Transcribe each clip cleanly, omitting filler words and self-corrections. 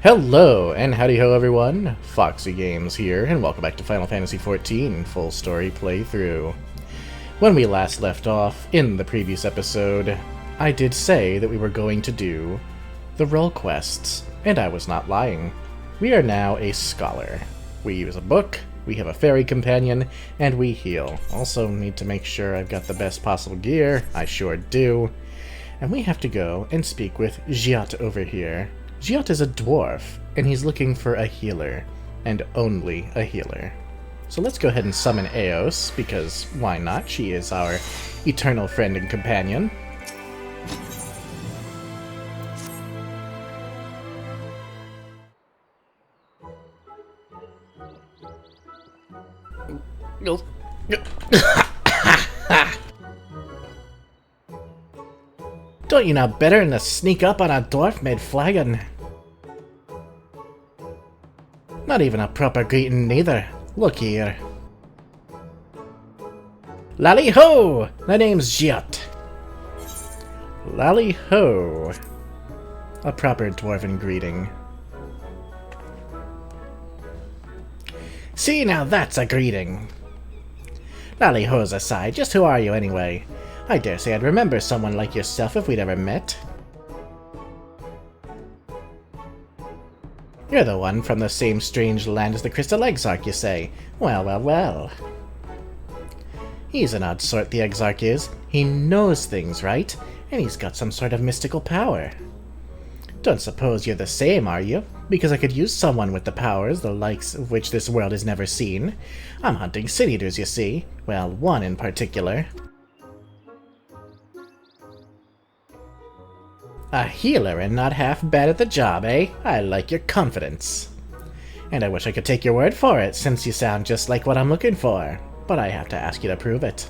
Hello, and howdy-ho everyone, Foxy Games here, and welcome back to Final Fantasy XIV Full Story Playthrough. When we last left off, in the previous episode, I did say that we were going to do the role quests, and I was not lying. We are now a scholar. We use a book, we have a fairy companion, and we heal. Also need to make sure I've got the best possible gear, I sure do. And we have to go and speak with Giott over here. Giott is a dwarf, and he's looking for a healer, and only a healer. So let's go ahead and summon Eos, because why not? She is our eternal friend and companion. Don't you know better than to sneak up on a dwarf mid-flagon? Not even a proper greeting neither. Look here. Lally-ho! My name's Giott. Lally-ho. A proper dwarven greeting. See, now that's a greeting. Lally-ho's aside, just who are you anyway? I dare say I'd remember someone like yourself if we'd ever met. You're the one from the same strange land as the Crystal Exarch, you say? Well, well, well. He's an odd sort, the Exarch is. He knows things, right? And he's got some sort of mystical power. Don't suppose you're the same, are you? Because I could use someone with the powers, the likes of which this world has never seen. I'm hunting sin-eaters, you see. Well, one in particular. A healer and not half bad at the job, eh? I like your confidence. And I wish I could take your word for it, since you sound just like what I'm looking for. But I have to ask you to prove it.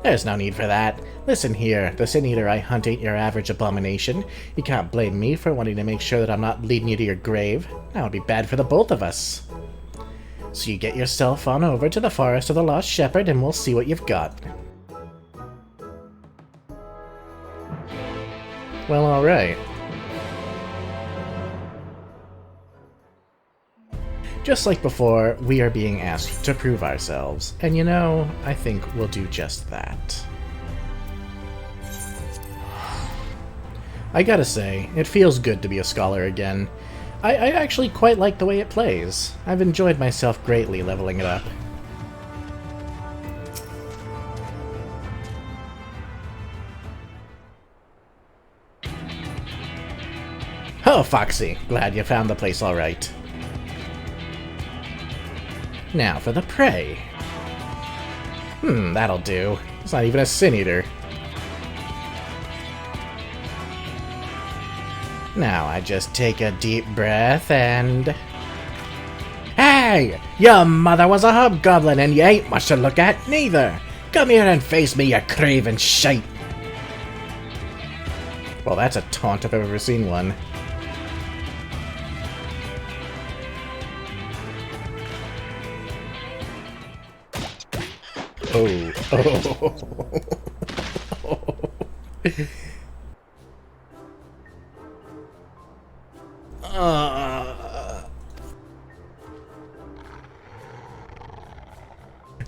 There's no need for that. Listen here, the Sin-Eater I hunt ain't your average abomination. You can't blame me for wanting to make sure that I'm not leading you to your grave. That would be bad for the both of us. So you get yourself on over to the Forest of the Lost Shepherd and we'll see what you've got. Well, alright. Just like before, we are being asked to prove ourselves, and you know, I think we'll do just that. I gotta say, it feels good to be a scholar again. I actually quite like the way it plays. I've enjoyed myself greatly leveling it up. Oh, Foxy, glad you found the place all right. Now for the prey. That'll do. It's not even a sin-eater. Now I just take a deep breath and... Hey! Your mother was a hobgoblin and you ain't much to look at, neither! Come here and face me, you craven shite! Well, that's a taunt if I've ever seen one. Oh.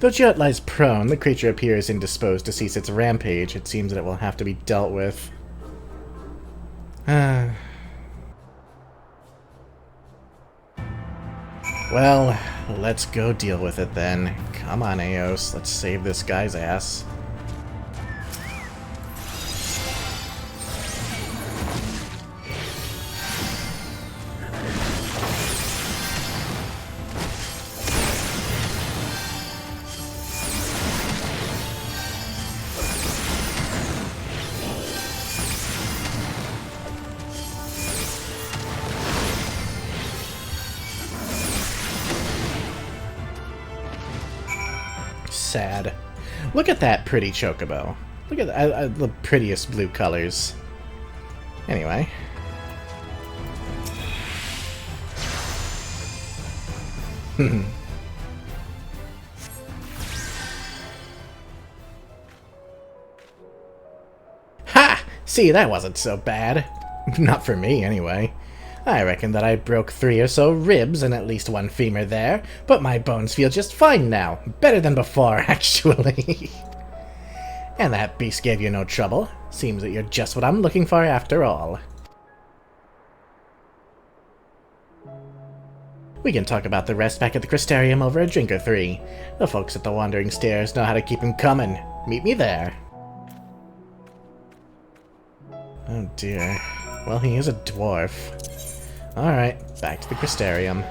Though Giott lies prone, the creature appears indisposed to cease its rampage. It seems that it will have to be dealt with. Well, let's go deal with it then. Come on, Eos, let's save this guy's ass. Sad. Look at that pretty chocobo. Look at the prettiest blue colors. Anyway. See, that wasn't so bad. Not for me, anyway. I reckon that I broke 3 or so ribs and at least 1 femur there, but my bones feel just fine now. Better than before, actually. And that beast gave you no trouble. Seems that you're just what I'm looking for after all. We can talk about the rest back at the Crystarium over a drink or 3. The folks at the Wandering Stairs know how to keep him coming. Meet me there. Oh dear. Well, he is a dwarf. Alright, back to the Crystarium.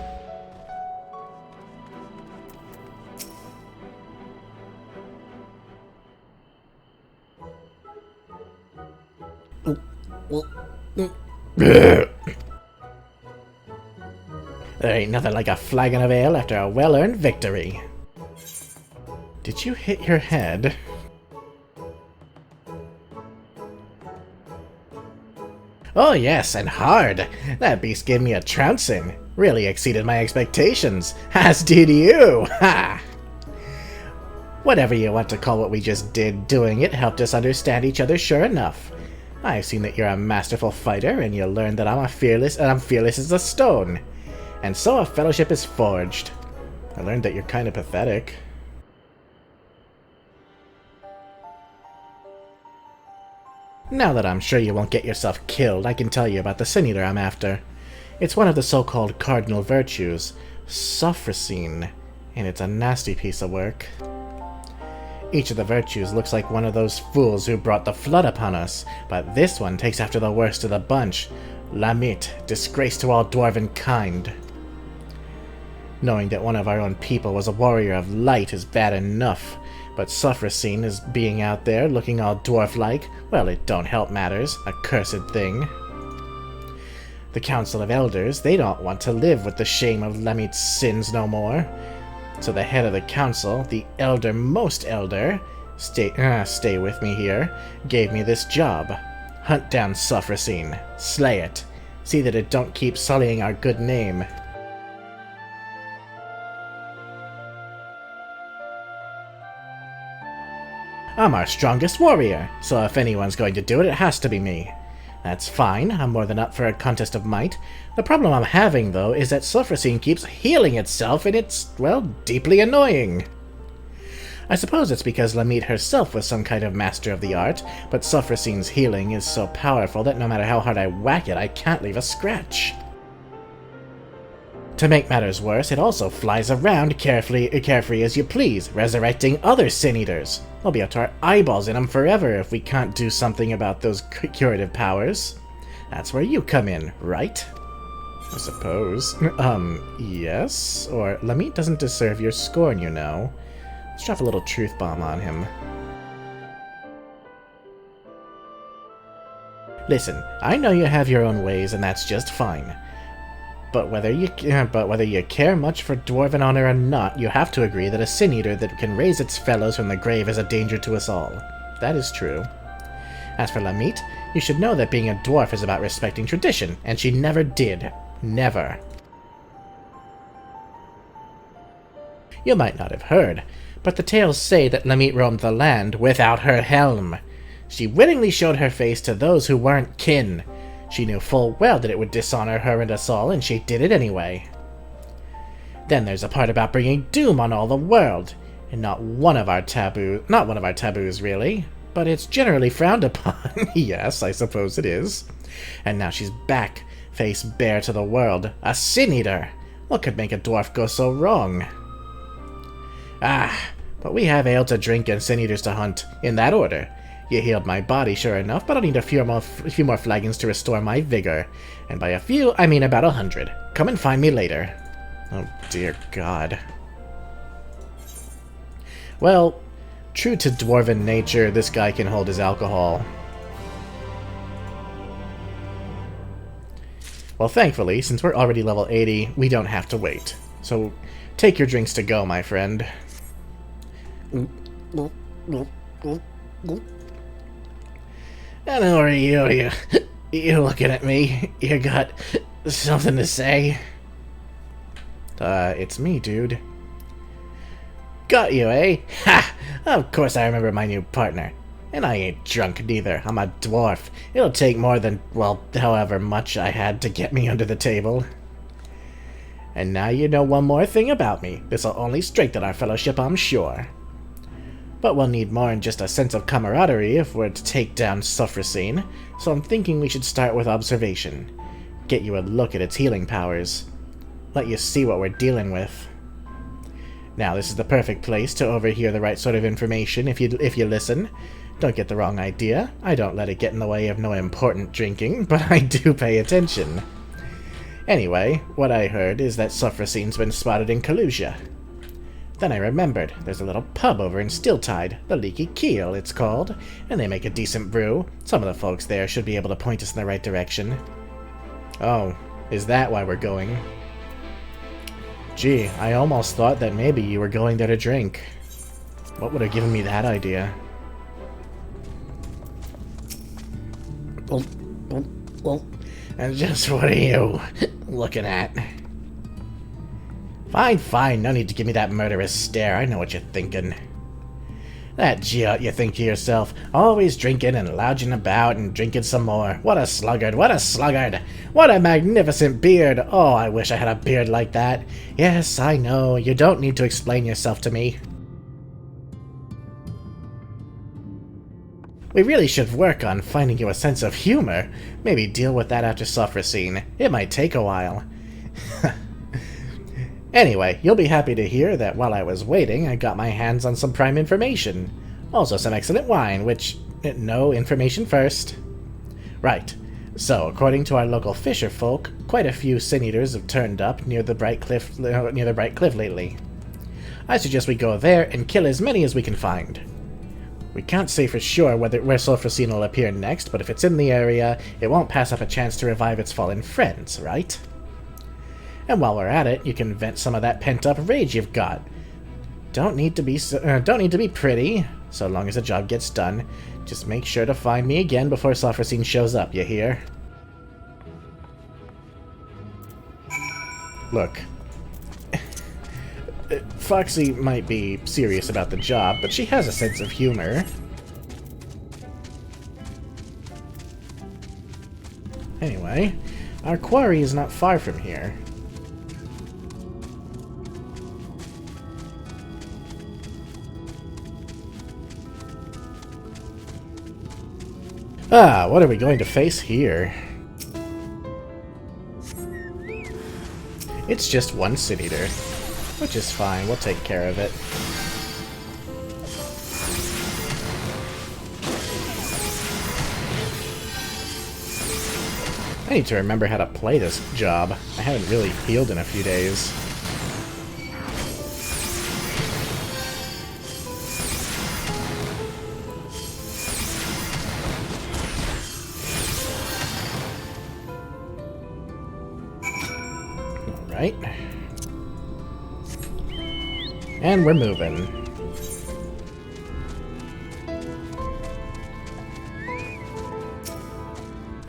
There ain't nothing like a flagon of ale after a well-earned victory. Did you hit your head? Oh yes, and hard! That beast gave me a trouncing. Really exceeded my expectations. As did you! Ha! Whatever you want to call what we just did, doing it helped us understand each other sure enough. I've seen that you're a masterful fighter, and you learned that I'm fearless as a stone. And so a fellowship is forged. I learned that you're kind of pathetic. Now that I'm sure you won't get yourself killed, I can tell you about the sin eater I'm after. It's one of the so-called Cardinal Virtues, Sophrosyne, and it's a nasty piece of work. Each of the virtues looks like one of those fools who brought the flood upon us, but this one takes after the worst of the bunch, Lamit, disgrace to all dwarven kind. Knowing that one of our own people was a warrior of light is bad enough, but Sophrosyne is being out there looking all dwarf-like, well, it don't help matters, a cursed thing. The Council of Elders, they don't want to live with the shame of Lamit's sins no more. So the head of the council, the elder-most elder, stay with me here, gave me this job. Hunt down Sophrosyne, slay it, see that it don't keep sullying our good name. I'm our strongest warrior, so if anyone's going to do it, it has to be me. That's fine, I'm more than up for a contest of might. The problem I'm having, though, is that Sophrosyne keeps healing itself, and it's, well, deeply annoying. I suppose it's because Lamit herself was some kind of master of the art, but Sophrosyne's healing is so powerful that no matter how hard I whack it, I can't leave a scratch. To make matters worse, it also flies around carefree as you please, resurrecting other sin eaters. We'll be up to our eyeballs in them forever if we can't do something about those curative powers. That's where you come in, right? I suppose. Yes? Or Lamit doesn't deserve your scorn, you know. Let's drop a little truth bomb on him. Listen, I know you have your own ways, and that's just fine. But whether you care much for dwarven honor or not, you have to agree that a sin eater that can raise its fellows from the grave is a danger to us all. That is true. As for Lamit, you should know that being a dwarf is about respecting tradition, and she never did. Never. You might not have heard, but the tales say that Lamit roamed the land without her helm. She willingly showed her face to those who weren't kin. She knew full well that it would dishonor her and us all, and she did it anyway. Then there's a part about bringing doom on all the world, and not one of our taboos really, but it's generally frowned upon. Yes, I suppose it is. And now she's back, face bare to the world, a sin eater. What could make a dwarf go so wrong? Ah, but we have ale to drink and sin eaters to hunt, in that order. You healed my body, sure enough, but I'll need a few more flagons to restore my vigor. And by a few, I mean about 100. Come and find me later. Oh, dear God. Well, true to dwarven nature, this guy can hold his alcohol. Well, thankfully, since we're already level 80, we don't have to wait. So, take your drinks to go, my friend. And who are you? You looking at me? You got something to say? It's me, dude. Got you, eh? Ha! Of course I remember my new partner. And I ain't drunk neither. I'm a dwarf. It'll take more than, well, however much I had to get me under the table. And now you know one more thing about me. This'll only strengthen our fellowship, I'm sure. But we'll need more than just a sense of camaraderie if we're to take down Sophrosine, so I'm thinking we should start with observation. Get you a look at its healing powers. Let you see what we're dealing with. Now, this is the perfect place to overhear the right sort of information if you listen. Don't get the wrong idea. I don't let it get in the way of no important drinking, but I do pay attention. Anyway, what I heard is that Sophrosine's been spotted in Kalusia. Then I remembered, there's a little pub over in Steeltide, the Leaky Keel it's called, and they make a decent brew. Some of the folks there should be able to point us in the right direction. Oh, is that why we're going? Gee, I almost thought that maybe you were going there to drink. What would have given me that idea? Well, and just what are you looking at? Fine, no need to give me that murderous stare. I know what you're thinking. That Giott, you think to yourself, always drinking and lounging about and drinking some more. What a sluggard, what a sluggard! What a magnificent beard! Oh, I wish I had a beard like that. Yes, I know, you don't need to explain yourself to me. We really should work on finding you a sense of humor. Maybe deal with that after Sophrosine. It might take a while. Anyway, you'll be happy to hear that while I was waiting, I got my hands on some prime information. Also some excellent wine, which... no, information first. Right. So, according to our local fisher folk, quite a few sin-eaters have turned up near the Bright Cliff lately. I suggest we go there and kill as many as we can find. We can't say for sure where Sophrosine will appear next, but if it's in the area, it won't pass up a chance to revive its fallen friends, right? And while we're at it, you can vent some of that pent-up rage you've got. Don't need to be pretty, so long as the job gets done. Just make sure to find me again before Sophrosine shows up, you hear? Look. Foxy might be serious about the job, but she has a sense of humor. Anyway, our quarry is not far from here. Ah, what are we going to face here? It's just one sin-eater, which is fine, we'll take care of it. I need to remember how to play this job. I haven't really healed in a few days. Alright. And we're moving.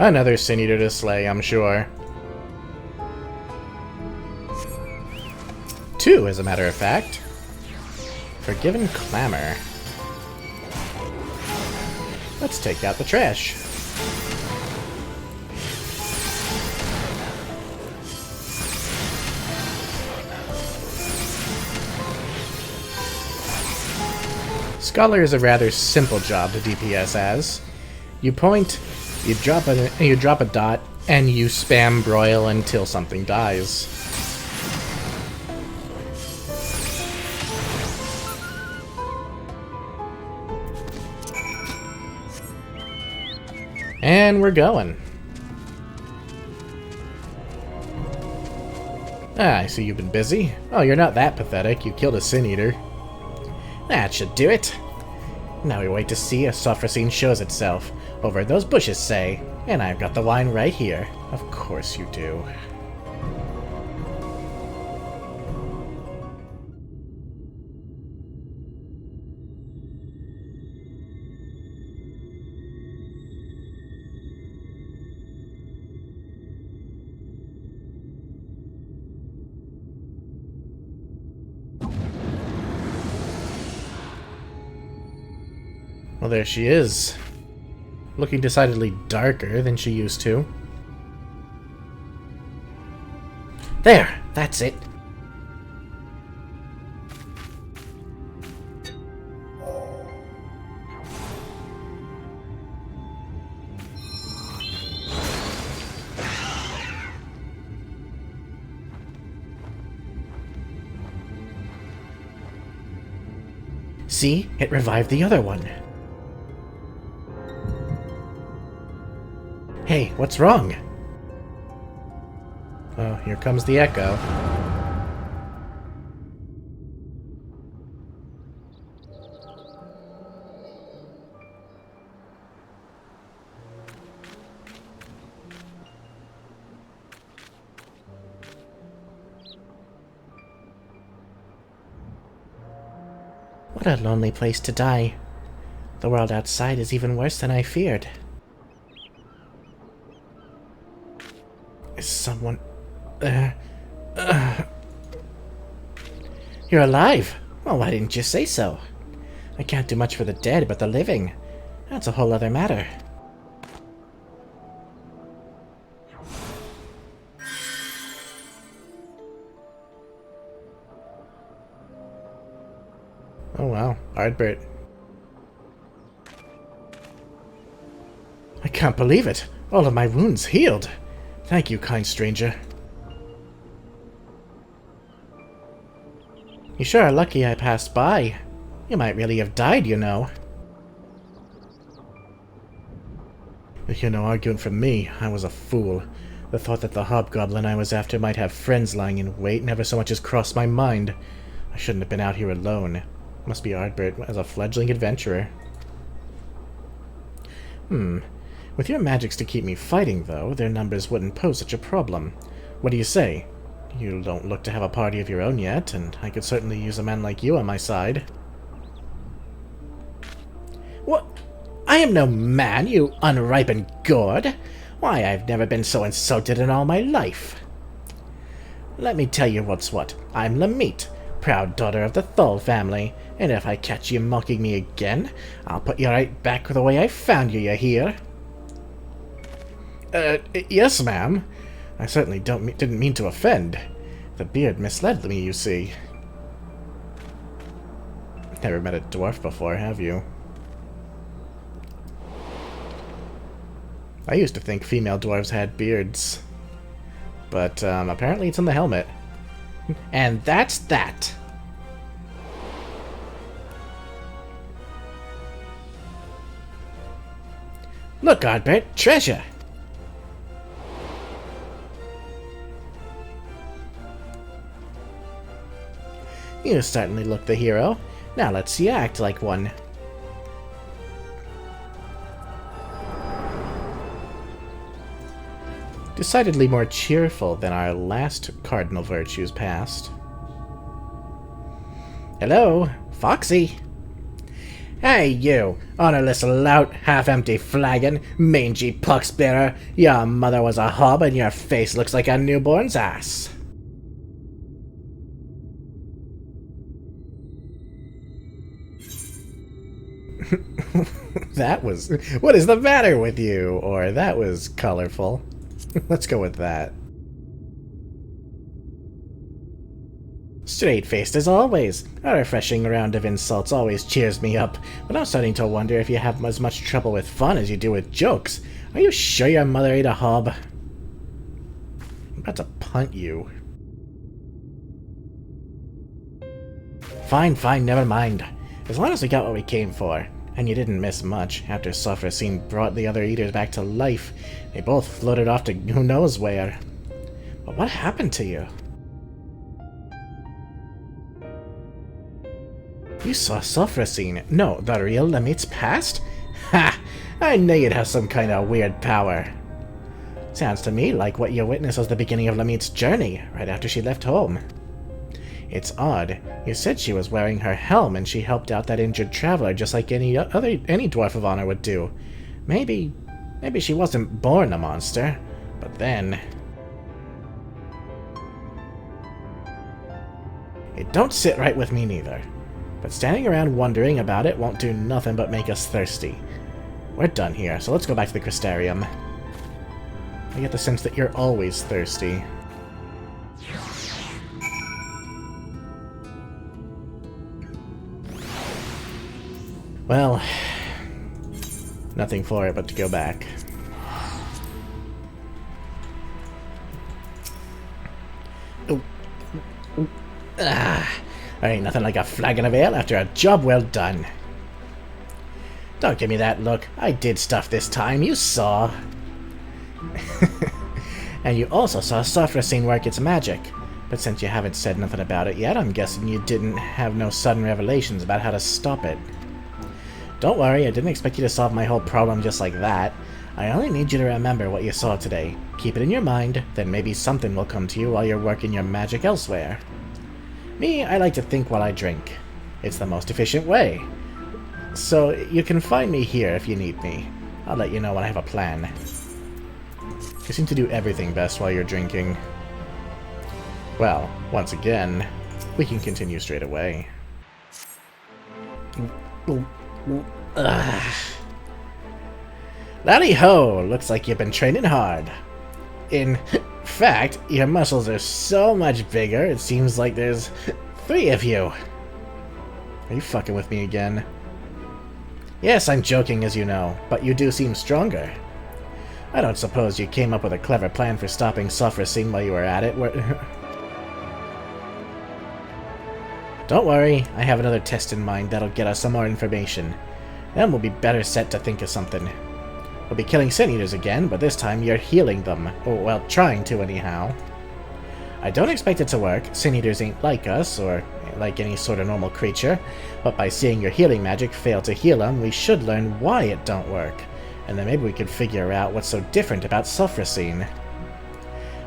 Another sin-eater to slay, I'm sure. 2, as a matter of fact. Forgiven Clamor. Let's take out the trash. Scholar is a rather simple job to DPS as. You point, you drop a dot, and you spam broil until something dies. And we're going. Ah, I see you've been busy. Oh, you're not that pathetic. You killed a sin-eater. That should do it. Now we wait to see if Sophrosine shows itself. Over those bushes, say. And I've got the wine right here. Of course you do. Well, Well, there she is. Looking decidedly darker than she used to. There! That's it! See? It revived the other one. Hey, what's wrong? Oh, here comes the echo. What a lonely place to die. The world outside is even worse than I feared. Is someone there? You're alive? Well, why didn't you say so? I can't do much for the dead, but the living, that's a whole other matter. Oh wow, Ardbert. I can't believe it! All of my wounds healed! Thank you, kind stranger. You sure are lucky I passed by. You might really have died, you know. You know, arguing from me, I was a fool. The thought that the hobgoblin I was after might have friends lying in wait never so much as crossed my mind. I shouldn't have been out here alone. Must be Ardbert as a fledgling adventurer. With your magics to keep me fighting, though, their numbers wouldn't pose such a problem. What do you say? You don't look to have a party of your own yet, and I could certainly use a man like you on my side. What? I am no man, you unripened gourd! Why, I've never been so insulted in all my life. Let me tell you what's what. I'm Lamit, proud daughter of the Thul family, and if I catch you mocking me again, I'll put you right back the way I found you hear? Yes, ma'am. I certainly didn't mean to offend. The beard misled me, you see. Never met a dwarf before, have you? I used to think female dwarves had beards. But, apparently it's in the helmet. And that's that! Look, Ardbert, treasure! You certainly look the hero. Now let's see you act like one. Decidedly more cheerful than our last Cardinal Virtue's past. Hello, Foxy. Hey you, honorless lout, half-empty flagon, mangy pox-bearer. Your mother was a hob and your face looks like a newborn's ass. That was... What is the matter with you? Or that was colorful. Let's go with that. Straight-faced as always. A refreshing round of insults always cheers me up, but I'm starting to wonder if you have as much trouble with fun as you do with jokes. Are you sure your mother ate a hob? I'm about to punt you. Fine, fine, never mind. As long as we got what we came for. And you didn't miss much. After Sophrosine brought the other eaters back to life, they both floated off to who knows where. But what happened to you? You saw Sophrosine? No, the real Lamit's past? Ha! I knew you'd have some kind of weird power. Sounds to me like what you witnessed was the beginning of Lamit's journey, right after she left home. It's odd. You said she was wearing her helm and she helped out that injured traveler just like any dwarf of honor would do. Maybe she wasn't born a monster, but then... It don't sit right with me neither. But standing around wondering about it won't do nothing but make us thirsty. We're done here, so let's go back to the Crystarium. I get the sense that you're always thirsty. Well, nothing for it but to go back. Ooh. Ooh. There ain't nothing like a flagon of ale after a job well done. Don't give me that look. I did stuff this time, you saw. And you also saw Sophrosine work its magic. But since you haven't said nothing about it yet, I'm guessing you didn't have no sudden revelations about how to stop it. Don't worry, I didn't expect you to solve my whole problem just like that. I only need you to remember what you saw today. Keep it in your mind, then maybe something will come to you while you're working your magic elsewhere. Me, I like to think while I drink. It's the most efficient way. So, you can find me here if you need me. I'll let you know when I have a plan. You seem to do everything best while you're drinking. Well, once again, we can continue straight away. Laddie-ho! Looks like you've been training hard. In fact, your muscles are so much bigger, it seems like there's 3 of you. Are you fucking with me again? Yes, I'm joking, as you know, but you do seem stronger. I don't suppose you came up with a clever plan for stopping Sophrosine while you were at it, Don't worry, I have another test in mind that'll get us some more information. Then we'll be better set to think of something. We'll be killing Sin Eaters again, but this time you're healing them. Or, well, trying to anyhow. I don't expect it to work. Sin Eaters ain't like us, or like any sort of normal creature, but by seeing your healing magic fail to heal them, we should learn why it don't work. And then maybe we could figure out what's so different about Sophrosine.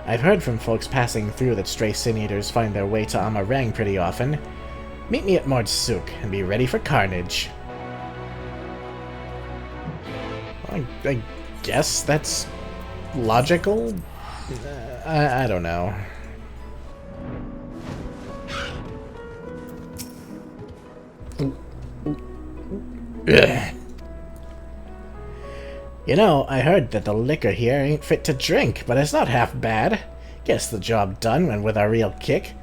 I've heard from folks passing through that stray Sin Eaters find their way to Amarang pretty often. Meet me at Mordsuk and be ready for carnage. I guess that's logical? I don't know. Ugh. You know, I heard that the liquor here ain't fit to drink, but it's not half bad. Gets the job done when with a real kick.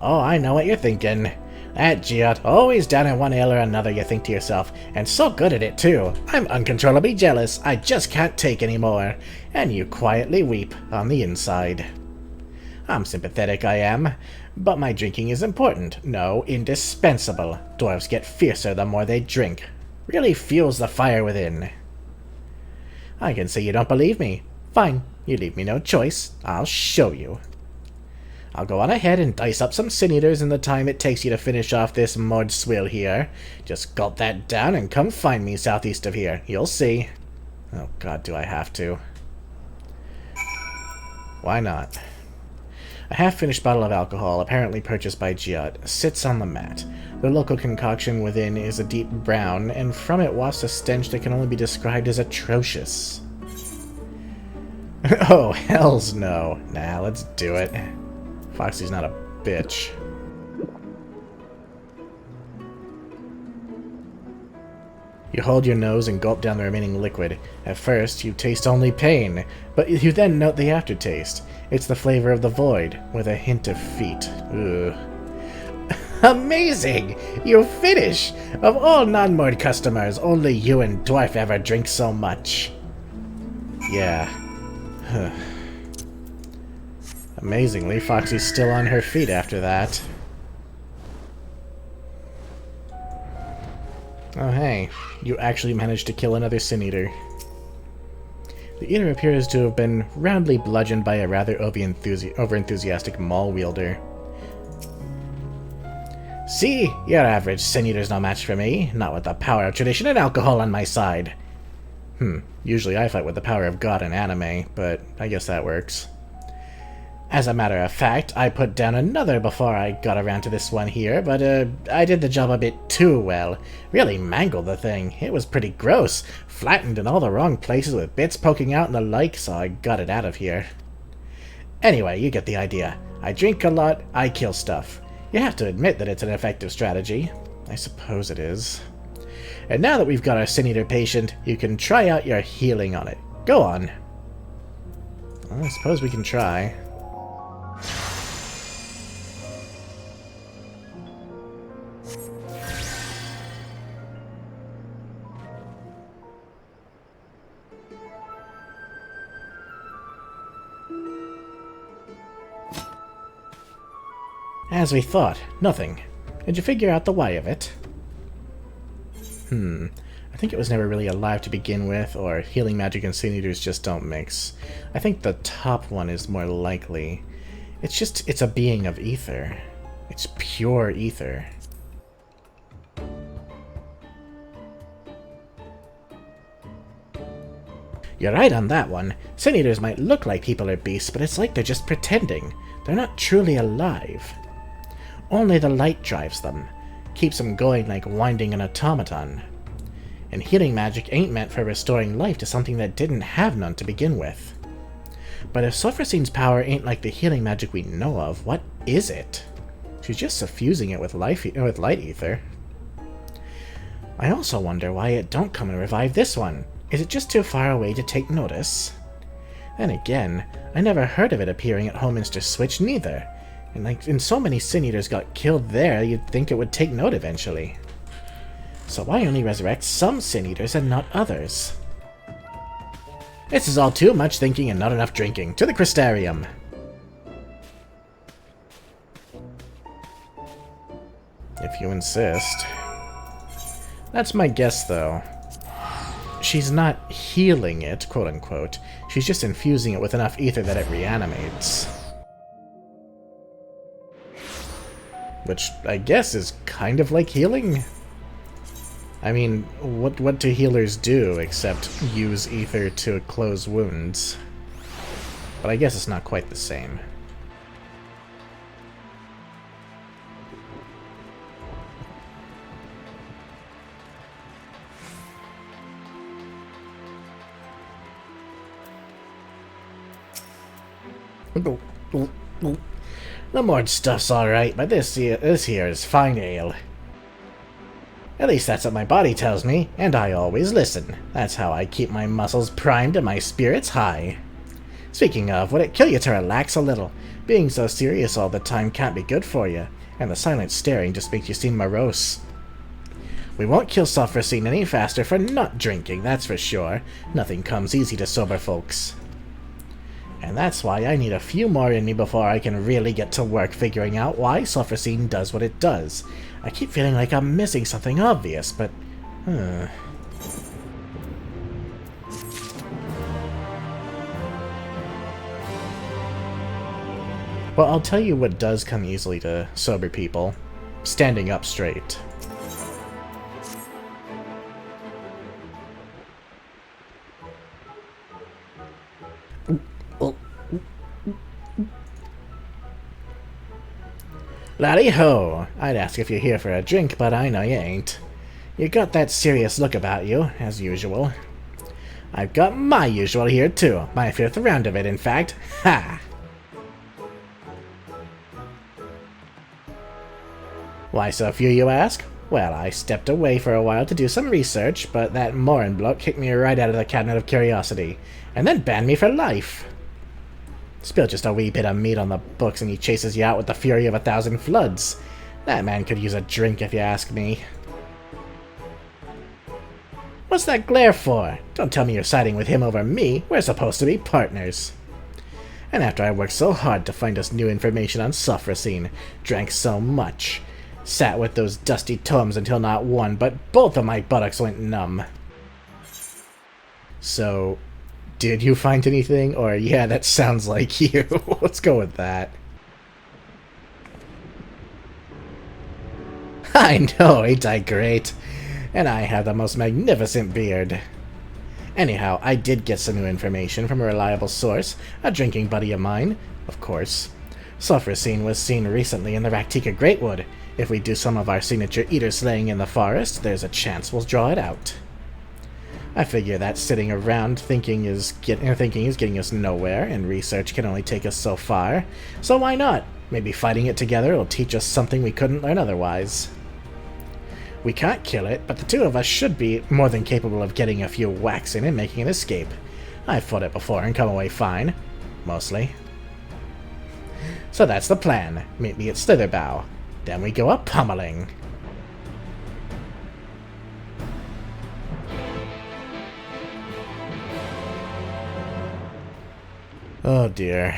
Oh, I know what you're thinking. That Giott, always down in one ale or another, you think to yourself, and so good at it too. I'm uncontrollably jealous, I just can't take any more. And you quietly weep on the inside. I'm sympathetic, I am, but my drinking is important, no, indispensable. Dwarves get fiercer the more they drink. Really fuels the fire within. I can see you don't believe me. Fine, you leave me no choice. I'll show you. I'll go on ahead and dice up some Sin Eaters in the time it takes you to finish off this Mordswill here. Just gulp that down and come find me southeast of here. You'll see. Oh god, do I have to? Why not? A half-finished bottle of alcohol, apparently purchased by Giott, sits on the mat. The local concoction within is a deep brown, and from it wafts a stench that can only be described as atrocious. Oh, hells no. Nah, let's do it. Foxy's not a bitch. You hold your nose and gulp down the remaining liquid. At first, you taste only pain, but you then note the aftertaste. It's the flavor of the void, with a hint of feet. Ugh. Amazing! You finish! Of all non-Mord customers, only you and Dwarf ever drink so much. Yeah. Amazingly, Foxy's still on her feet after that. Oh hey, you actually managed to kill another Sin Eater. The Eater appears to have been roundly bludgeoned by a rather over-enthusiastic maul wielder. See? Your average Sin Eater's no match for me, not with the power of tradition and alcohol on my side. Usually I fight with the power of God and anime, but I guess that works. As a matter of fact, I put down another before I got around to this one here, but I did the job a bit too well. Really mangled the thing. It was pretty gross. Flattened in all the wrong places with bits poking out and the like, so I got it out of here. Anyway, you get the idea. I drink a lot, I kill stuff. You have to admit that it's an effective strategy. I suppose it is. And now that we've got our Sin Eater patient, you can try out your healing on it. Go on. Well, I suppose we can try. As we thought, nothing. Did you figure out the why of it? I think it was never really alive to begin with, or healing magic and Sin Eaters just don't mix. I think the top one is more likely. It's a being of ether. It's pure ether. You're right on that one. Sin Eaters might look like people or beasts, but it's like they're just pretending. They're not truly alive. Only the light drives them, keeps them going like winding an automaton. And healing magic ain't meant for restoring life to something that didn't have none to begin with. But if Sophrosine's power ain't like the healing magic we know of, what is it? She's just suffusing it with light ether. I also wonder why it don't come and revive this one. Is it just too far away to take notice? Then again, I never heard of it appearing at Hominster Switch neither. And so many Sin Eaters got killed there, you'd think it would take note eventually. So why only resurrect some Sin Eaters and not others? This is all too much thinking and not enough drinking. To the Crystarium! If you insist. That's my guess, though. She's not healing it, quote-unquote. She's just infusing it with enough ether that it reanimates. Which I guess is kind of like healing. I mean, what do healers do except use ether to close wounds? But I guess it's not quite the same. The Mord stuff's alright, but this here is fine ale. At least that's what my body tells me, and I always listen. That's how I keep my muscles primed and my spirits high. Speaking of, would it kill you to relax a little? Being so serious all the time can't be good for you, and the silent staring just makes you seem morose. We won't kill Sophrosine any faster for not drinking, that's for sure. Nothing comes easy to sober folks. And that's why I need a few more in me before I can really get to work figuring out why Sophrosine does what it does. I keep feeling like I'm missing something obvious, but... Well, I'll tell you what does come easily to sober people. Standing up straight. Laddie-ho! I'd ask if you're here for a drink, but I know you ain't. You got that serious look about you, as usual. I've got my usual here, too. My 5th round of it, in fact. Ha! Why so few, you ask? Well, I stepped away for a while to do some research, but that Morin bloke kicked me right out of the Cabinet of Curiosity, and then banned me for life. Spill just a wee bit of meat on the books and he chases you out with the fury of 1,000 floods. That man could use a drink if you ask me. What's that glare for? Don't tell me you're siding with him over me. We're supposed to be partners. And after I worked so hard to find us new information on Sophrosine, drank so much, sat with those dusty tomes until not one, but both of my buttocks went numb. So... did you find anything? Or, yeah, that sounds like you. Let's go with that. I know, ain't I great? And I have the most magnificent beard. Anyhow, I did get some new information from a reliable source, a drinking buddy of mine, of course. Sophrosine was seen recently in the Raktika Greatwood. If we do some of our signature eater slaying in the forest, there's a chance we'll draw it out. I figure that sitting around thinking is getting us nowhere, and research can only take us so far. So why not? Maybe fighting it together will teach us something we couldn't learn otherwise. We can't kill it, but the two of us should be more than capable of getting a few whacks in and making an escape. I've fought it before and come away fine. Mostly. So that's the plan. Meet me at Slitherbow. Then we go up pummeling. Oh dear.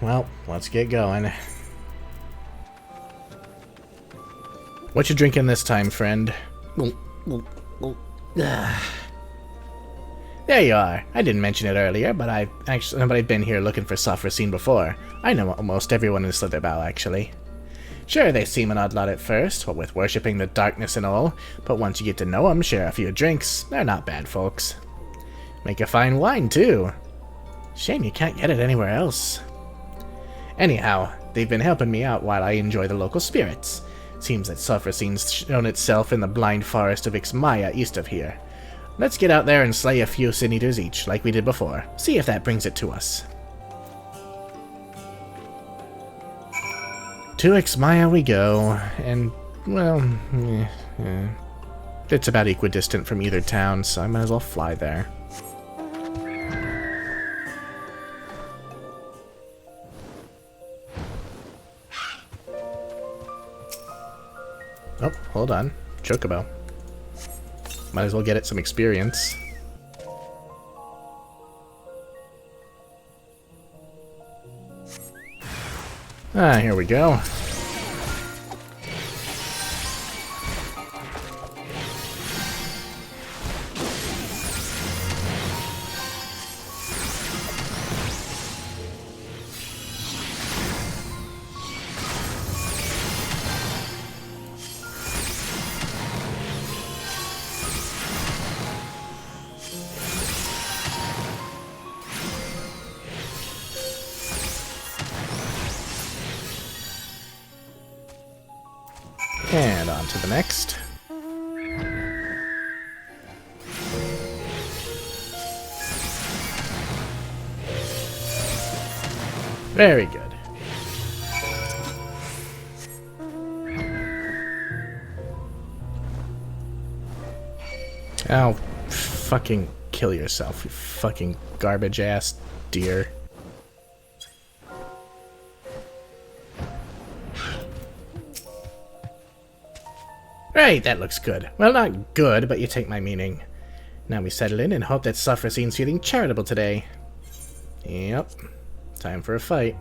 Well, let's get going. What you drinking this time, friend? There you are. I didn't mention it earlier, but I've been here looking for Sophrosine before. I know almost everyone in Slitherbow, actually. Sure, they seem an odd lot at first, what with worshipping the darkness and all, but once you get to know them, share a few drinks, they're not bad folks. Make a fine wine, too. Shame you can't get it anywhere else. Anyhow, they've been helping me out while I enjoy the local spirits. Seems that Sophrosine's shown itself in the blind forest of Ixmaya east of here. Let's get out there and slay a few sin eaters each, like we did before. See if that brings it to us. To Ixmaya we go, and, well, it's about equidistant from either town, so I might as well fly there. Oh, hold on. Chocobo. Might as well get it some experience. Ah, here we go. And on to the next. Very good. Oh, fucking kill yourself, you fucking garbage ass deer. Right, that looks good. Well, not good, but you take my meaning. Now we settle in and hope that Sophrosine's feeling charitable today. Yep. Time for a fight.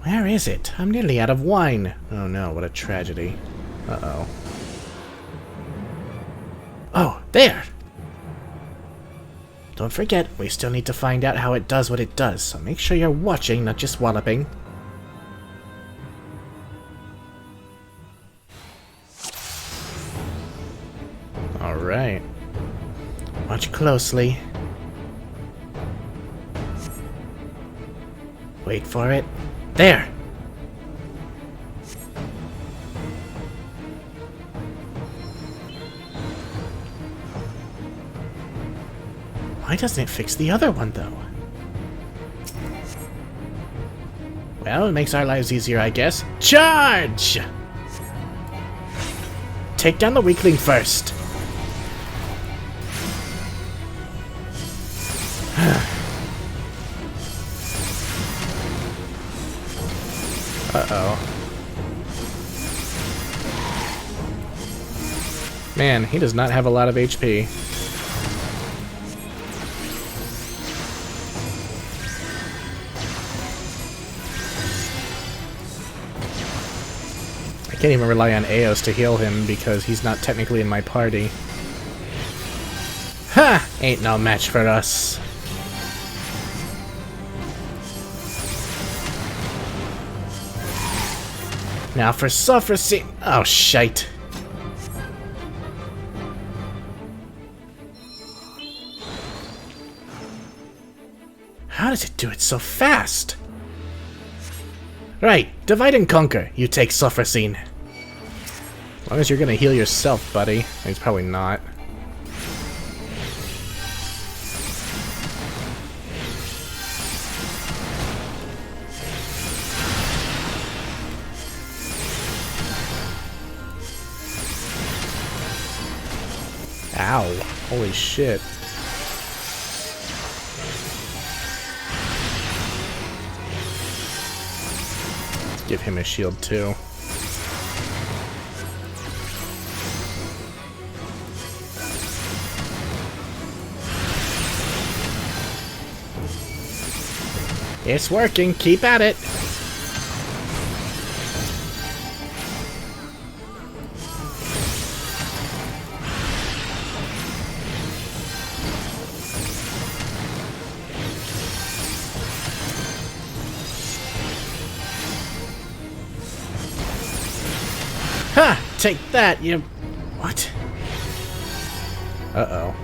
Where is it? I'm nearly out of wine. Oh no, what a tragedy. Uh-oh. Oh, there! Don't forget, we still need to find out how it does what it does, so make sure you're watching, not just walloping. Alright. Watch closely. Wait for it. There! Why doesn't it fix the other one, though? Well, it makes our lives easier, I guess. Charge! Take down the weakling first. Uh-oh. Man, he does not have a lot of HP. I can't even rely on Eos to heal him because he's not technically in my party. Ha! Ain't no match for us. Now for Sophrosine. Oh, shite. How does it do it so fast? Right, divide and conquer. You take Sophrosine. As long as you're gonna heal yourself, buddy. He's probably not. Ow. Holy shit. Let's give him a shield too. It's working. Keep at it. Ha! Take that, you... What? Uh-oh.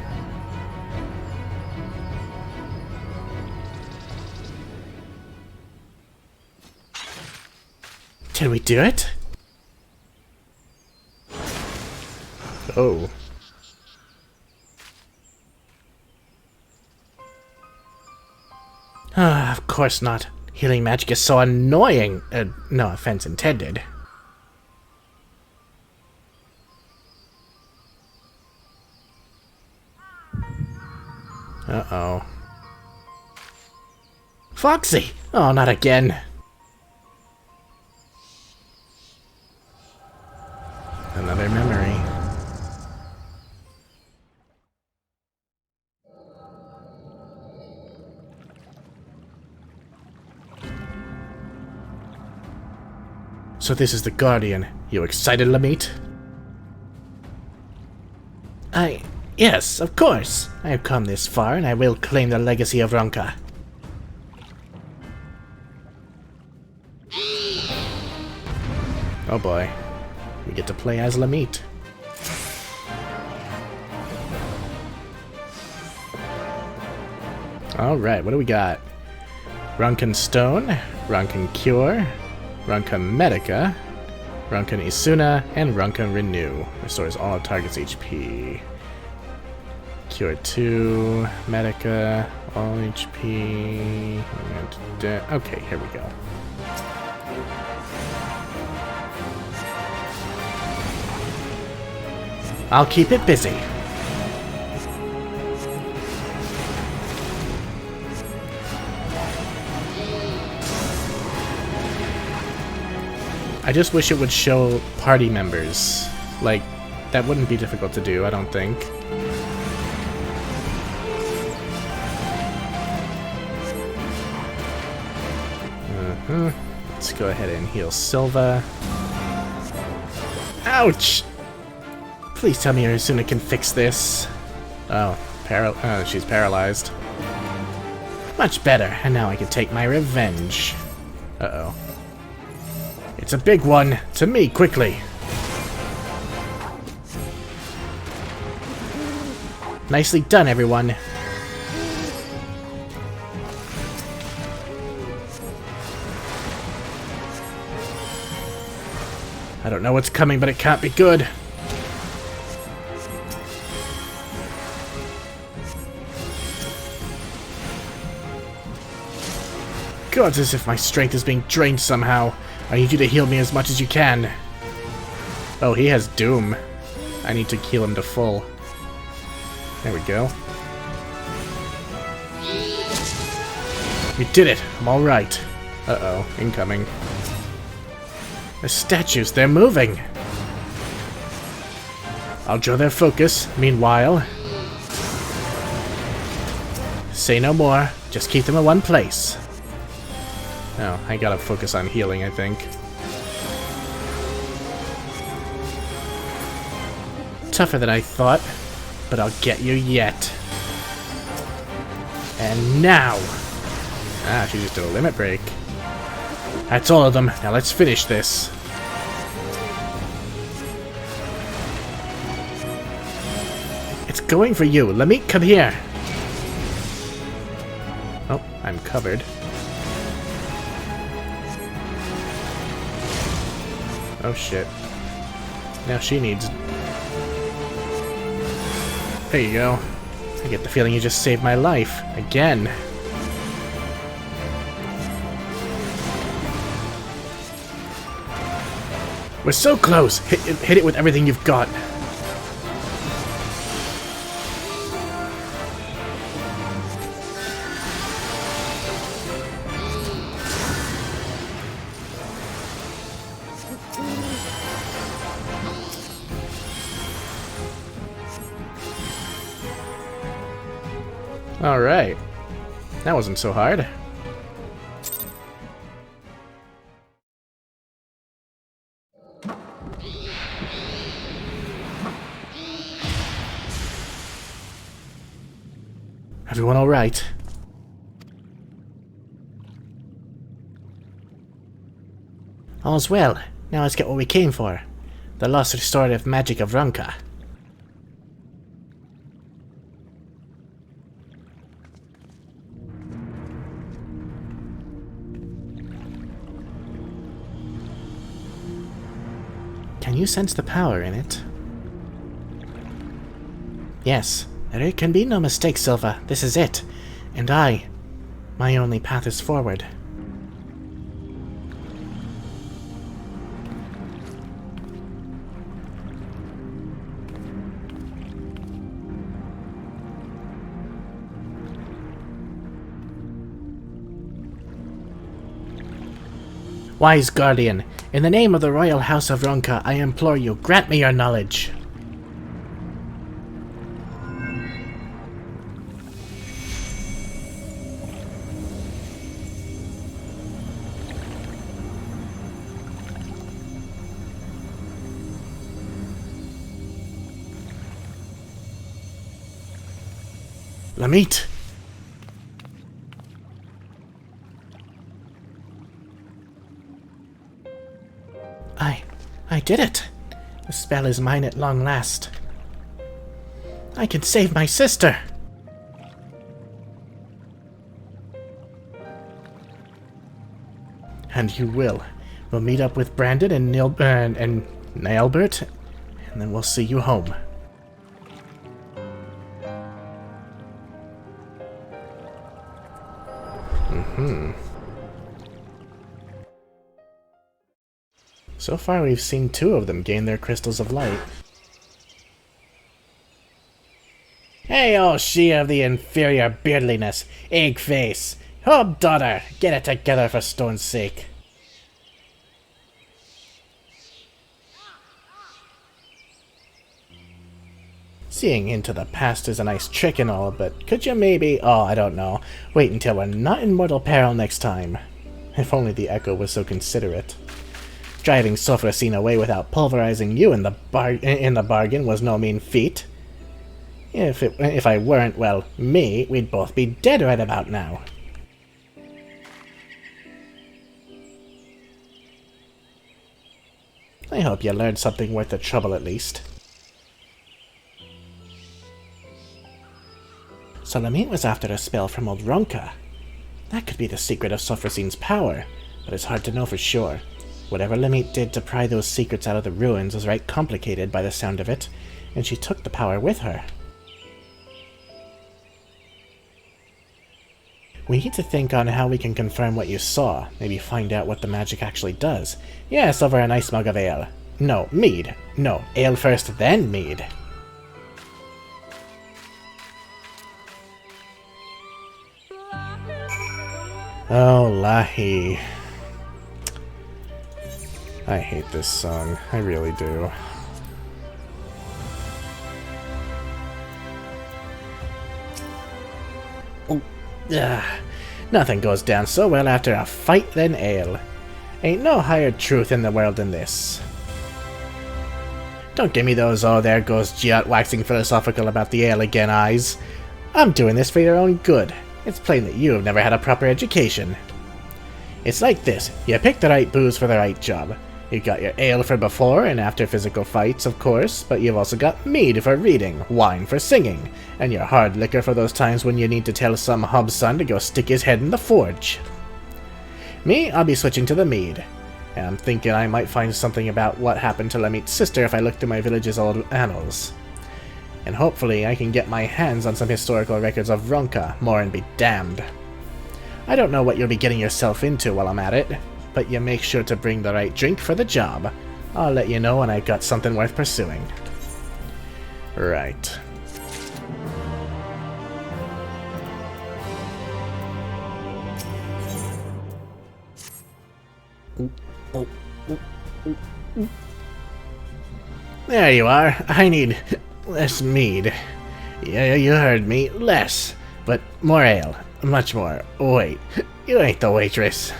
Can we do it? Oh. Ah, of course not. Healing magic is so annoying. No offense intended. Uh-oh. Foxy! Oh, not again. Another memory. So this is the Guardian. You excited, Lamit? Yes, of course. I have come this far, and I will claim the legacy of Ronka. Oh boy. We get to play as Lamit. Alright, what do we got? Runkan Stone, Runkan Cure, Runkan Medica, Runkan Isuna, and Runkan Renew. Restores all targets' HP. Cure 2, Medica, all HP. Okay, here we go. I'll keep it busy. I just wish it would show party members. Like, that wouldn't be difficult to do, I don't think. Let's go ahead and heal Silva. Ouch! Please tell me Arsuna can fix this. Oh, she's paralyzed. Much better, and now I can take my revenge. Uh-oh. It's a big one! To me, quickly! Nicely done, everyone! I don't know what's coming, but it can't be good. God, as if my strength is being drained somehow. I need you to heal me as much as you can. Oh, he has Doom. I need to heal him to full. There we go. We did it! I'm alright. Uh-oh, incoming. The statues, they're moving! I'll draw their focus. Meanwhile... Say no more. Just keep them in one place. Oh, I gotta focus on healing, I think. Tougher than I thought, but I'll get you yet. And now! Ah, she just did a limit break. That's all of them. Now let's finish this. It's going for you. Let me come here. Oh, I'm covered. Oh shit. Now she needs... There you go. I get the feeling you just saved my life. Again. We're so close! Hit it with everything you've got. Alright. That wasn't so hard. Everyone alright? All's well. Now let's get what we came for. The lost restorative magic of Runka. Can you sense the power in it? Yes. There can be no mistake, Silva. This is it. And my only path is forward. Wise Guardian, in the name of the Royal House of Ronka, I implore you, grant me your knowledge. Lamit! I did it! The spell is mine at long last. I can save my sister! And you will. We'll meet up with Brandon and Ardbert, and then we'll see you home. So far we've seen 2 of them gain their crystals of light. Hey, oh she of the inferior beardliness, egg face! Oh, daughter, get it together for stone's sake. Seeing into the past is a nice trick and all, but could you maybe, I don't know, wait until we're not in mortal peril next time? If only the Echo was so considerate. Driving Sophrosine away without pulverizing you in the bargain was no mean feat. If I weren't, well, me, we'd both be dead right about now. I hope you learned something worth the trouble at least. So Lamit was after a spell from old Ronka. That could be the secret of Sophrosine's power, but it's hard to know for sure. Whatever Lamit did to pry those secrets out of the ruins was right complicated by the sound of it, and she took the power with her. We need to think on how we can confirm what you saw, maybe find out what the magic actually does. Yes, over a nice mug of ale. No, mead. No, ale first, then mead. Oh, Lahi. I hate this song. I really do. Oh, nothing goes down so well after a fight than ale. Ain't no higher truth in the world than this. Don't give me those "oh there goes Giott waxing philosophical about the ale again" eyes. I'm doing this for your own good. It's plain that you have never had a proper education. It's like this, you pick the right booze for the right job. You've got your ale for before and after physical fights, of course, but you've also got mead for reading, wine for singing, and your hard liquor for those times when you need to tell some hub son to go stick his head in the forge. Me, I'll be switching to the mead. And I'm thinking I might find something about what happened to Lamit's sister if I look through my village's old annals. And hopefully I can get my hands on some historical records of Ronka, more and be damned. I don't know what you'll be getting yourself into while I'm at it, but you make sure to bring the right drink for the job. I'll let you know when I've got something worth pursuing. Right. There you are. I need less mead. Yeah, you heard me. Less. But more ale. Much more. Wait, you ain't the waitress.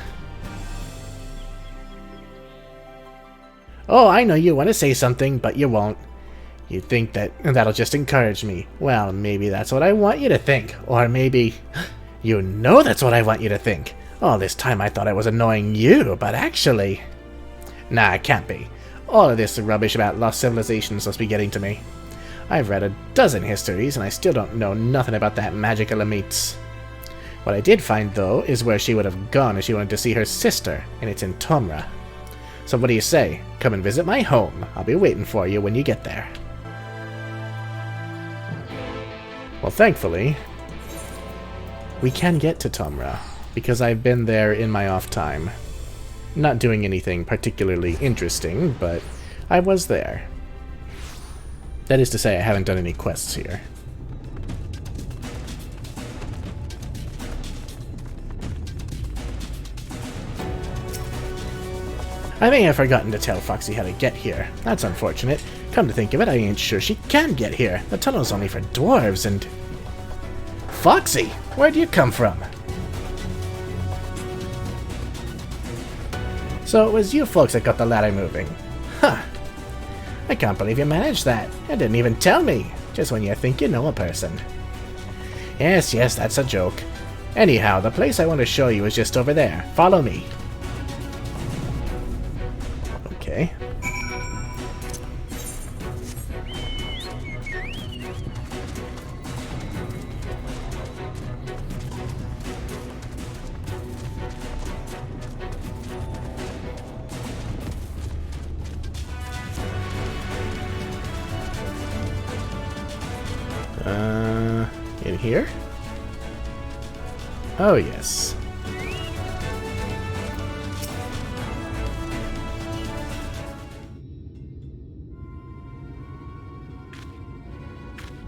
Oh, I know you want to say something, but you won't. You think that that'll just encourage me. Well, maybe that's what I want you to think. Or maybe you know that's what I want you to think. All this time I thought I was annoying you, but actually... Nah, it can't be. All of this rubbish about lost civilizations must be getting to me. I've read a dozen histories, and I still don't know nothing about that magical Amites. What I did find, though, is where she would have gone if she wanted to see her sister, and it's in Tomra. So what do you say? Come and visit my home. I'll be waiting for you when you get there. Well, thankfully, we can get to Tomra, because I've been there in my off time. Not doing anything particularly interesting, but I was there. That is to say, I haven't done any quests here. I may have forgotten to tell Foxy how to get here. That's unfortunate. Come to think of it, I ain't sure she can get here. The tunnel's only for dwarves and... Foxy! Where'd you come from? So it was you folks that got the ladder moving. Huh. I can't believe you managed that. You didn't even tell me. Just when you think you know a person. Yes, that's a joke. Anyhow, the place I want to show you is just over there. Follow me. Okay. In here? Oh, yes.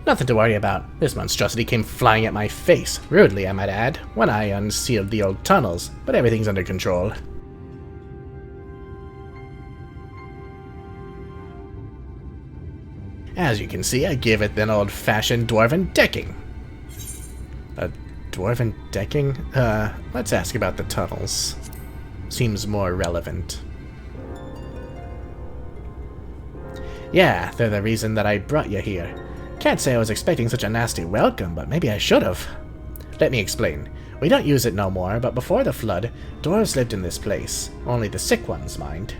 Nothing to worry about. This monstrosity came flying at my face, rudely I might add, when I unsealed the old tunnels, but everything's under control. As you can see, I give it an old-fashioned dwarven decking. A dwarven decking? Let's ask about the tunnels. Seems more relevant. Yeah, they're the reason that I brought you here. Can't say I was expecting such a nasty welcome, but maybe I should've. Let me explain. We don't use it no more, but before the flood, dwarves lived in this place. Only the sick ones, mind.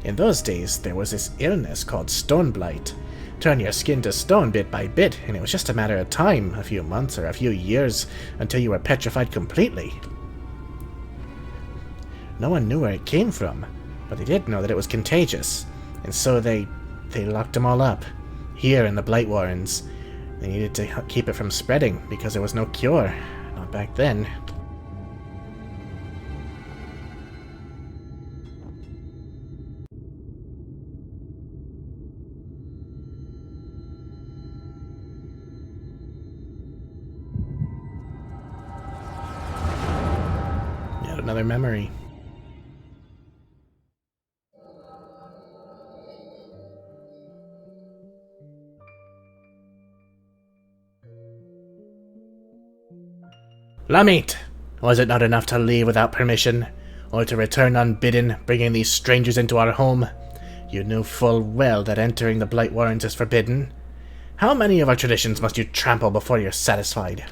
In those days, there was this illness called stone blight. Turn your skin to stone bit by bit, and it was just a matter of time, a few months or a few years, until you were petrified completely. No one knew where it came from, but they did know that it was contagious, and so they locked them all up, here in the Blight Warrens. They needed to keep it from spreading, because there was no cure, not back then. Another memory. Lamit! Was it not enough to leave without permission, or to return unbidden, bringing these strangers into our home? You knew full well that entering the Blight Warrens is forbidden. How many of our traditions must you trample before you're satisfied?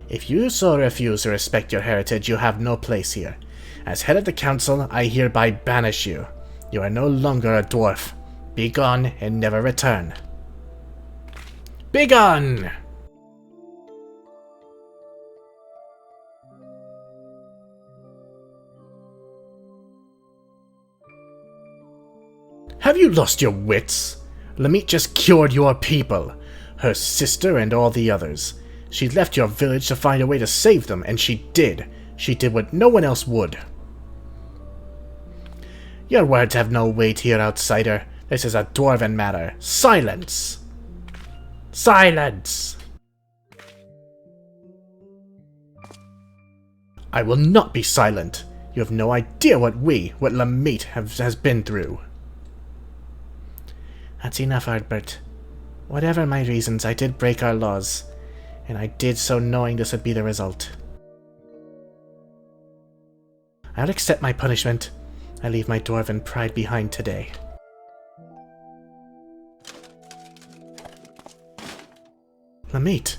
If you so refuse to respect your heritage, you have no place here. As head of the council, I hereby banish you. You are no longer a dwarf. Be gone and never return. Be gone! Have you lost your wits? Lamit just cured your people, her sister and all the others. She left your village to find a way to save them, and she did. She did what no one else would. Your words have no weight here, outsider. This is a dwarven matter. Silence! Silence! I will not be silent. You have no idea what Lamit has been through. That's enough, Ardbert. Whatever my reasons, I did break our laws, and I did so knowing this would be the result. I'll accept my punishment. I leave my dwarven pride behind today. Lamit.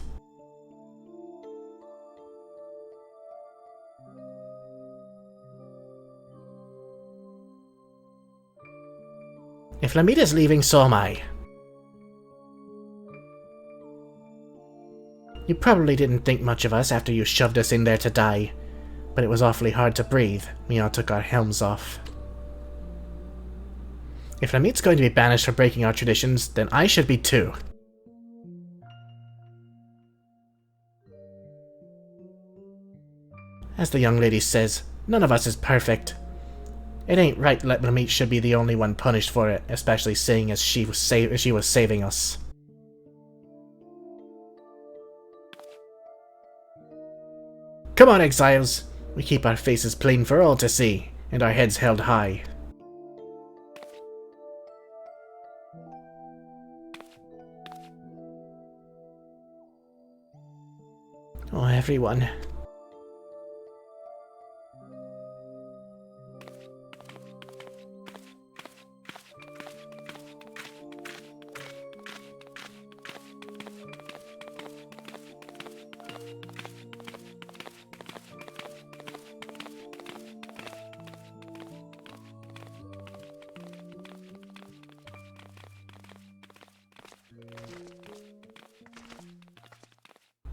If Lamit is leaving, so am I. You probably didn't think much of us after you shoved us in there to die, but it was awfully hard to breathe. We all took our helms off. If Lamit's going to be banished for breaking our traditions, then I should be too. As the young lady says, none of us is perfect. It ain't right that Lamit should be the only one punished for it, especially seeing as she was saving us. Come on, exiles! We keep our faces plain for all to see, and our heads held high. Oh, everyone.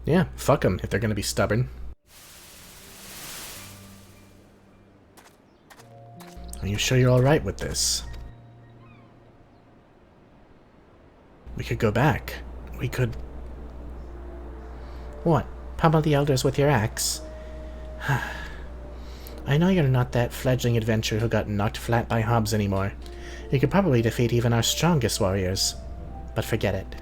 Yeah, fuck them if they're gonna be stubborn. Are you sure you're alright with this? We could go back. We could... What? Pummel the elders with your axe? I know you're not that fledgling adventurer who got knocked flat by hobs anymore. You could probably defeat even our strongest warriors. But forget it.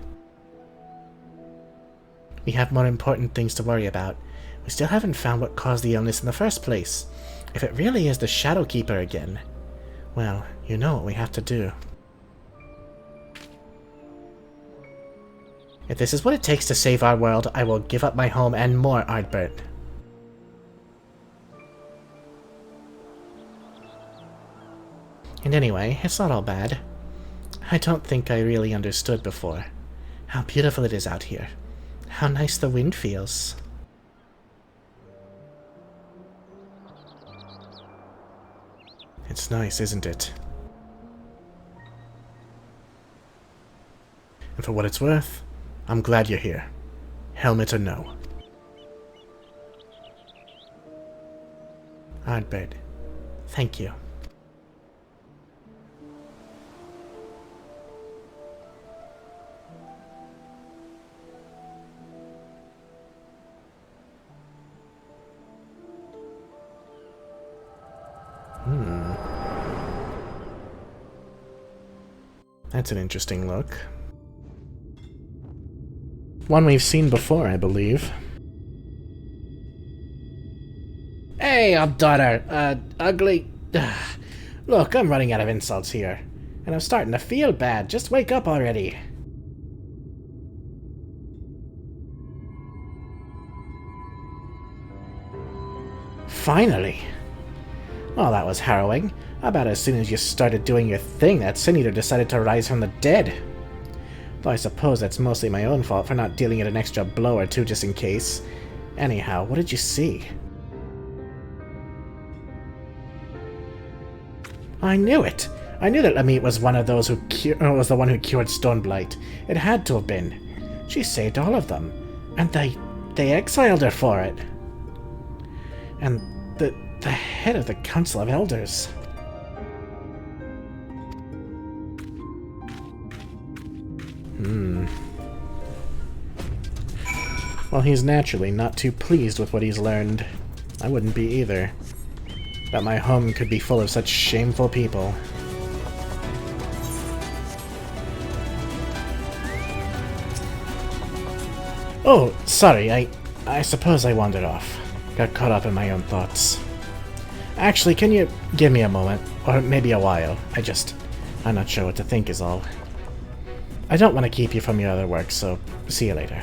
We have more important things to worry about. We still haven't found what caused the illness in the first place. If it really is the Shadowkeeper again, well, you know what we have to do. If this is what it takes to save our world, I will give up my home and more, Ardbert. And anyway, it's not all bad. I don't think I really understood before how beautiful it is out here. How nice the wind feels. It's nice, isn't it? And for what it's worth, I'm glad you're here. Helmet or no. Ardbert, thank you. That's an interesting look. One we've seen before, I believe. Hey, daughter, ugly... Look, I'm running out of insults here. And I'm starting to feel bad. Just wake up already. Finally. Well, that was harrowing. About as soon as you started doing your thing, that Sin Eater decided to rise from the dead. Though I suppose that's mostly my own fault for not dealing it an extra blow or two just in case. Anyhow, what did you see? I knew it! I knew that Lamit was one of those who was the one who cured Stoneblight. It had to have been. She saved all of them. And they exiled her for it. And the head of the Council of Elders. Well, he's naturally not too pleased with what he's learned. I wouldn't be either. That my home could be full of such shameful people. Oh, sorry, I suppose I wandered off. Got caught up in my own thoughts. Actually, can you give me a moment? Or maybe a while. I'm not sure what to think is all. I don't want to keep you from your other work, so see you later.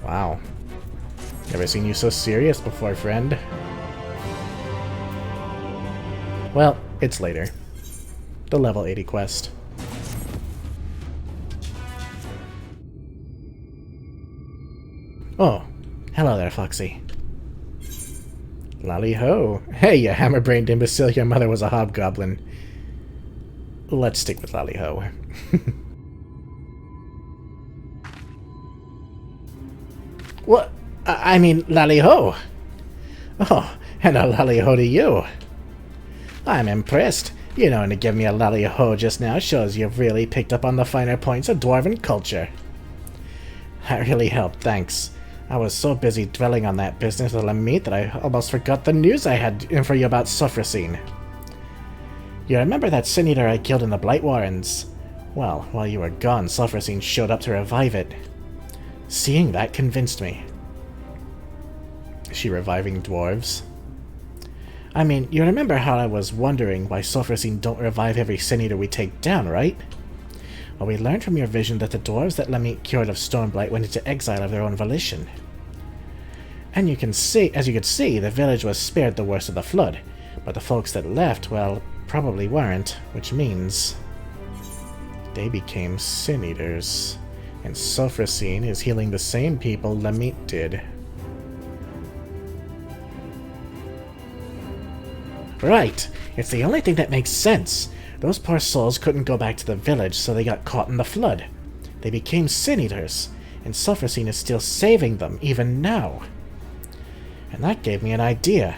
Wow. Never seen you so serious before, friend. Well, it's later. The level 80 quest. Oh, hello there, Foxy. Lally-ho. Hey, you hammer-brained imbecile, your mother was a hobgoblin. Let's stick with Lally-ho. What? I mean, Lally-ho! Oh, and a Lally-ho to you. I'm impressed. You knowing to give me a Lally-ho just now shows you've really picked up on the finer points of dwarven culture. That really helped, thanks. I was so busy dwelling on that business with Lamit that I almost forgot the news I had for you about Sophrosine. You remember that sin eater I killed in the Blight Warrens? Well, while you were gone, Sophrosine showed up to revive it. Seeing that convinced me. Is she reviving dwarves? I mean, you remember how I was wondering why Sophrosine don't revive every sin eater we take down, right? Well, we learned from your vision that the dwarves that Lamit cured of Stormblight went into exile of their own volition. And you can see, as you could see, the village was spared the worst of the flood, but the folks that left, well, probably weren't, which means they became sin eaters. And Sophrosine is healing the same people Lamit did. Right! It's the only thing that makes sense. Those poor souls couldn't go back to the village, so they got caught in the flood. They became sin eaters, and Sophrosine is still saving them, even now. And that gave me an idea.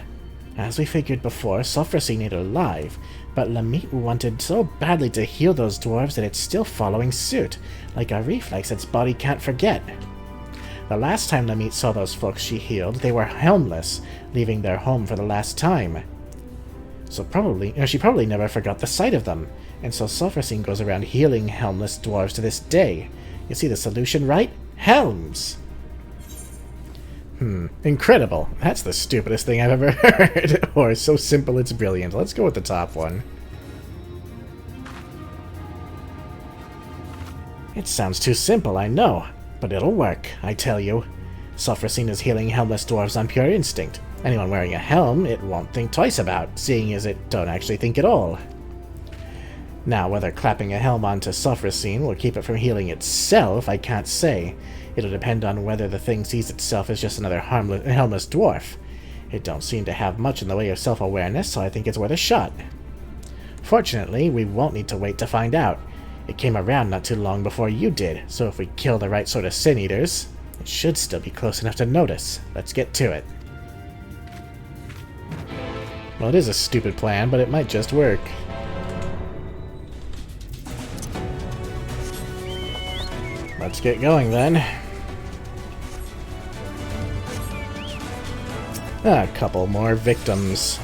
As we figured before, Sophrosine ain't alive, but Lamit wanted so badly to heal those dwarves that it's still following suit, like a reflex its body can't forget. The last time Lamit saw those folks she healed, they were helmless, leaving their home for the last time. So she probably never forgot the sight of them, and so Sophrosine goes around healing helmless dwarves to this day. You see the solution, right? Helms! Incredible. That's the stupidest thing I've ever heard. Or so simple it's brilliant. Let's go with the top one. It sounds too simple, I know, but it'll work, I tell you. Sophrosine is healing helmless dwarves on pure instinct. Anyone wearing a helm, it won't think twice about, seeing as it don't actually think at all. Now, whether clapping a helm onto Sophrosine will keep it from healing itself, I can't say. It'll depend on whether the thing sees itself as just another helmless dwarf. It don't seem to have much in the way of self-awareness, so I think it's worth a shot. Fortunately, we won't need to wait to find out. It came around not too long before you did, so if we kill the right sort of sin-eaters, it should still be close enough to notice. Let's get to it. Well, it is a stupid plan, but it might just work. Let's get going, then. A couple more victims.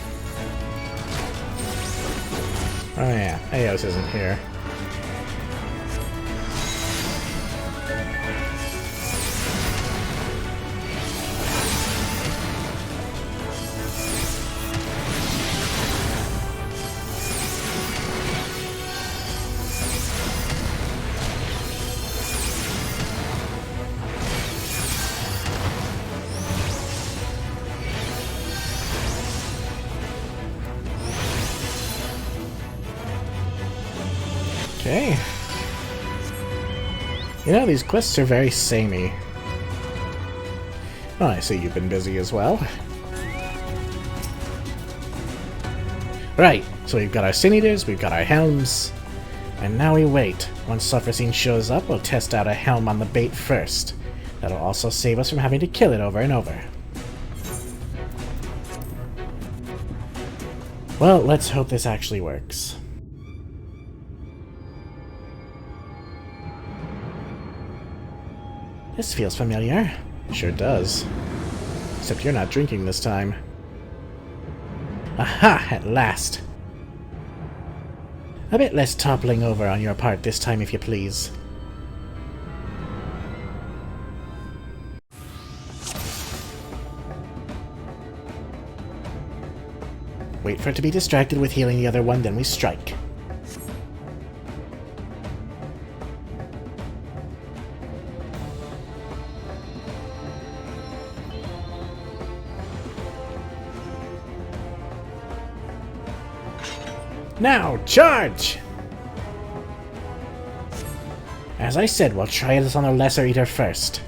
Oh yeah, Eos isn't here. Okay. You know, these quests are very samey. Oh, I see you've been busy as well. Right, so we've got our sin-eaters, we've got our helms, and now we wait. Once Sophrosine shows up, we'll test out a helm on the bait first. That'll also save us from having to kill it over and over. Well, let's hope this actually works. This feels familiar. Sure does. Except you're not drinking this time. Aha! At last! A bit less toppling over on your part this time, if you please. Wait for it to be distracted with healing the other one, then we strike. Now, charge! As I said, we'll try this on the Lesser Eater first.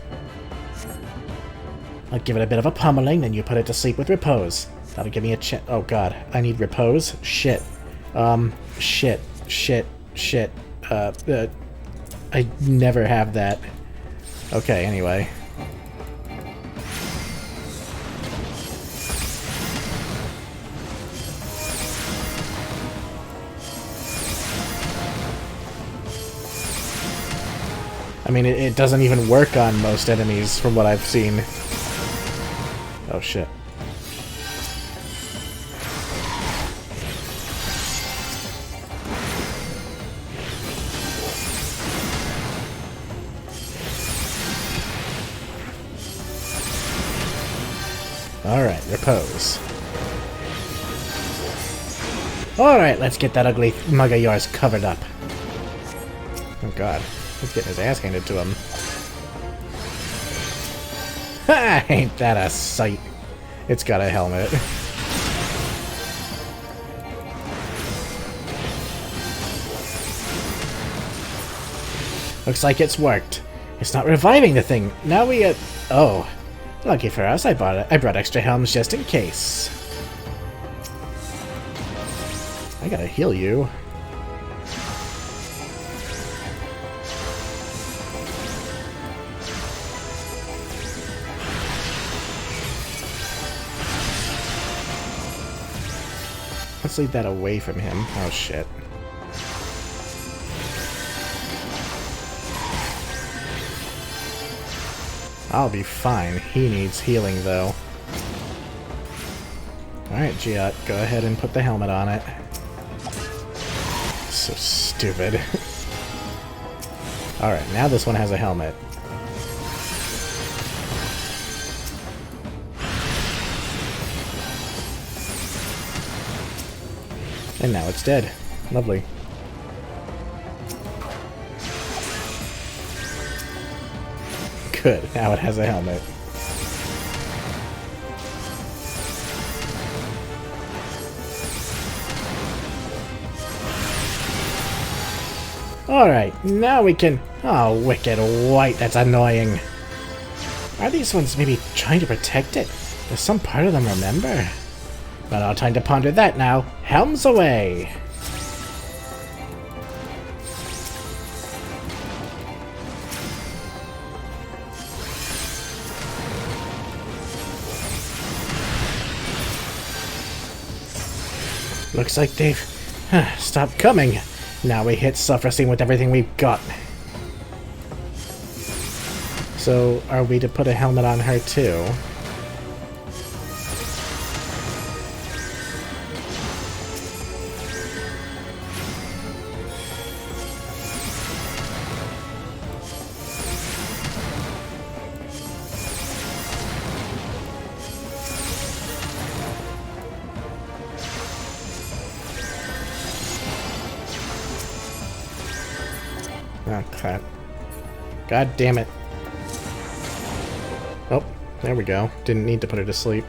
I'll give it a bit of a pummeling, then you put it to sleep with repose. That'll give me a chance. Oh god, I need repose? Shit. Shit. I never have that. Okay, anyway. I mean, it doesn't even work on most enemies from what I've seen. Oh shit. Alright, repose. Alright, let's get that ugly mug of yours covered up. Oh god, he's getting his ass handed to him. Ha! Ain't that a sight? It's got a helmet. Looks like it's worked. It's not reviving the thing. Now we get... Oh. Lucky for us, I brought extra helms just in case. I gotta heal you. Let's leave that away from him. Oh shit. I'll be fine. He needs healing, though. Alright, Giott, go ahead and put the helmet on it. So stupid. Alright, now this one has a helmet. And now it's dead. Lovely. Good, now it has a helmet. Alright, now we can... Oh, wicked white, that's annoying. Are these ones maybe trying to protect it? Does some part of them remember? But no time to ponder that now. Helms away! Looks like they've stopped coming. Now we hit Self-Esteem with everything we've got. So, are we to put a helmet on her too? Oh, crap. God damn it. Oh, there we go. Didn't need to put her to sleep.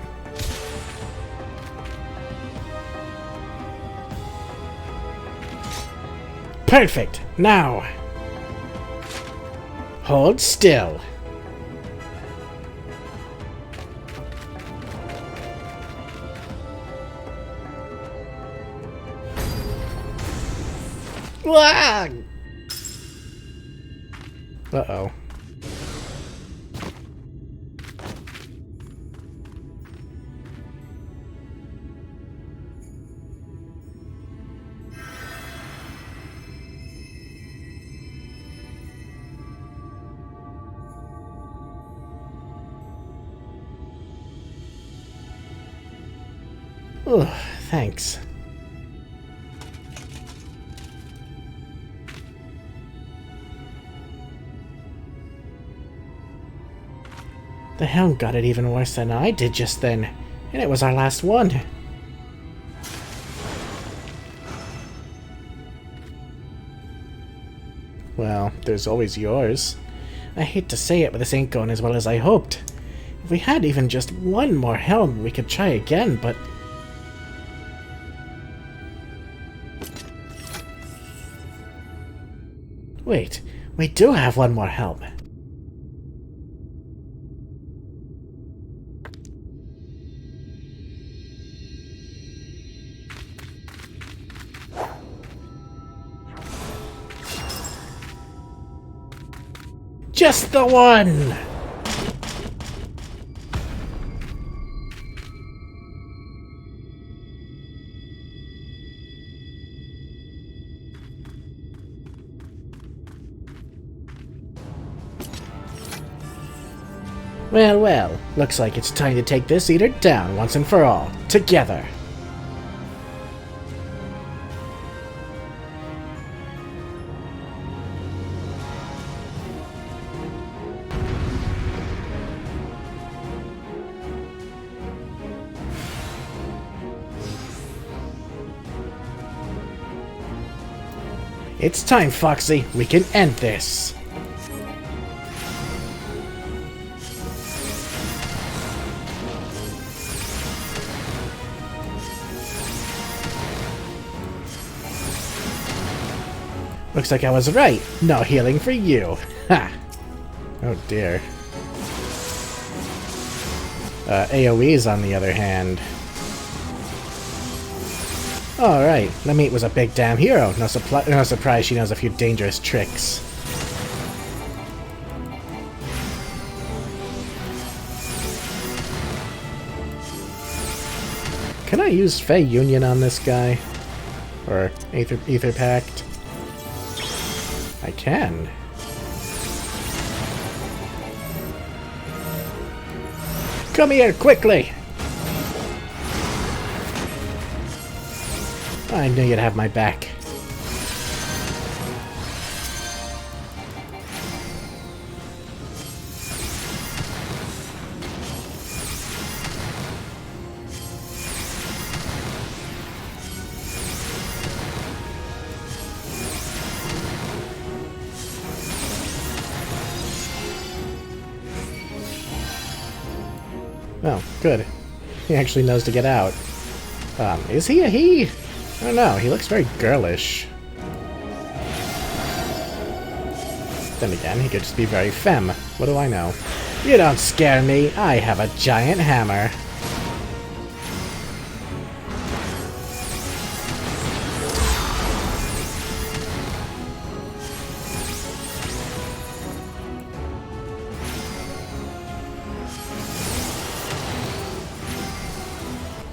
Perfect! Now! Hold still. Wah! Uh-oh. Ugh, thanks. The helm got it even worse than I did just then, and it was our last one. Well, there's always yours. I hate to say it, but this ain't going as well as I hoped. If we had even just one more helm, we could try again, but... Wait, we do have one more helmet. Just the one! Well, well, looks like it's time to take this eater down once and for all, together. It's time, Foxy. We can end this. Looks like I was right. No healing for you. Ha! Oh dear. AoE's on the other hand. Alright, Lemite was a big damn hero. No surprise she knows a few dangerous tricks. Can I use Fey Union on this guy? Or Ether Pact? I can. Come here, quickly! I knew you'd have my back. Oh, good. He actually knows to get out. Is he a he? I don't know, he looks very girlish. Then again, he could just be very femme. What do I know? You don't scare me, I have a giant hammer.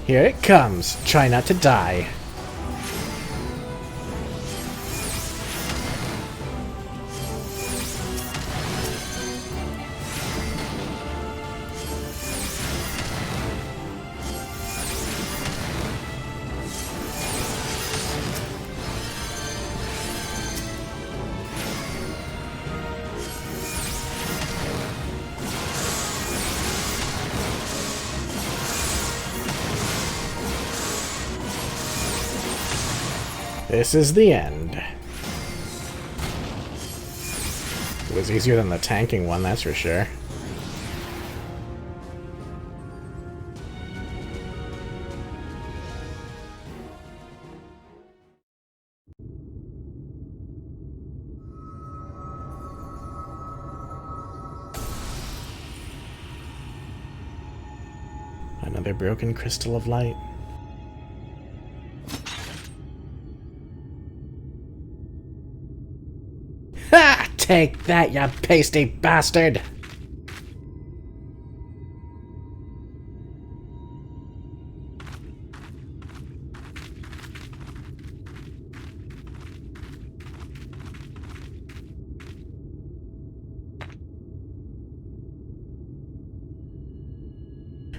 Here it comes. Try not to die. This is the end. It was easier than the tanking one, that's for sure. Another broken crystal of light. Ha! Take that, you pasty bastard!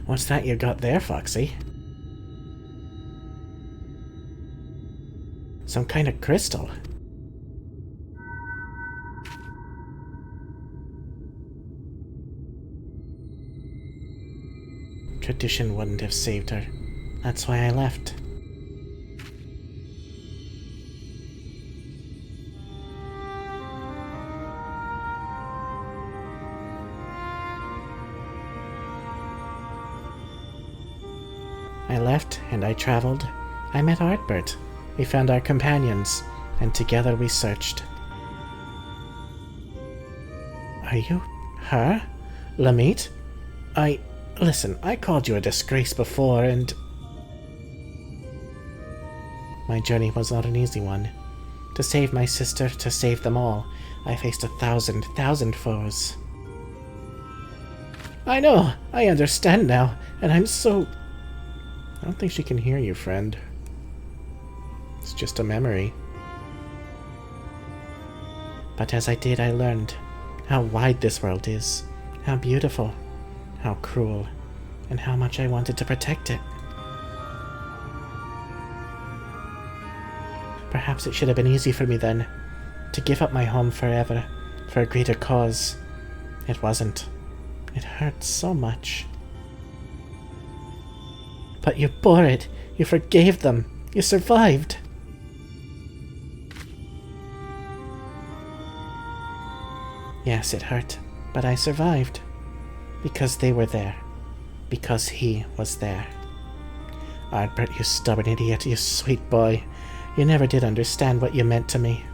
What's that you got there, Foxy? Some kind of crystal. Tradition wouldn't have saved her. That's why I left. I left, and I traveled. I met Ardbert. We found our companions, and together we searched. Are you her? Lamit? Listen, I called you a disgrace before, and... My journey was not an easy one. To save my sister, to save them all, I faced 1,000 foes. I know! I understand now, and I'm so... I don't think she can hear you, friend. It's just a memory. But as I did, I learned how wide this world is, how beautiful, how cruel, and how much I wanted to protect it. Perhaps it should have been easy for me then, to give up my home forever, for a greater cause. It wasn't. It hurt so much. But you bore it. You forgave them. You survived. Yes, it hurt, but I survived. Because they were there. Because he was there. Ardbert, you stubborn idiot, you sweet boy. You never did understand what you meant to me.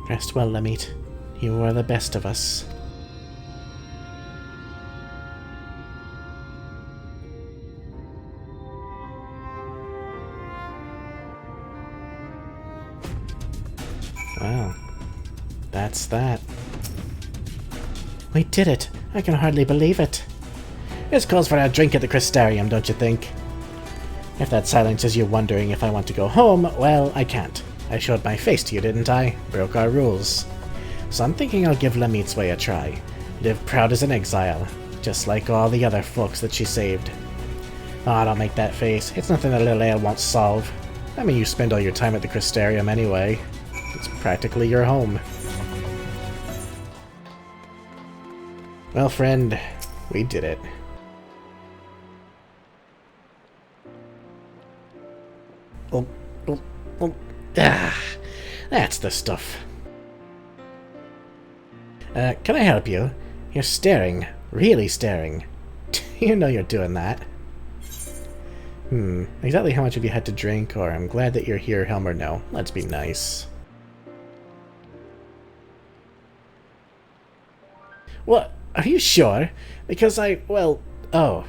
Rest well, Lamit. You are the best of us. Wow. That's that. We did it! I can hardly believe it. This calls for a drink at the Crystarium, don't you think? If that silences you wondering if I want to go home, well, I can't. I showed my face to you, didn't I? Broke our rules. So I'm thinking I'll give Lamit's way a try. Live proud as an exile, just like all the other folks that she saved. Oh, don't make that face. It's nothing that little ale won't solve. I mean, you spend all your time at the Crystarium anyway. It's practically your home. Well, friend, we did it. That's the stuff. Can I help you? You're staring. Really staring. You know you're doing that. Exactly how much have you had to drink, or I'm glad that you're here, Helmer? No. Let's be nice. What? Are you sure? Because well... Oh,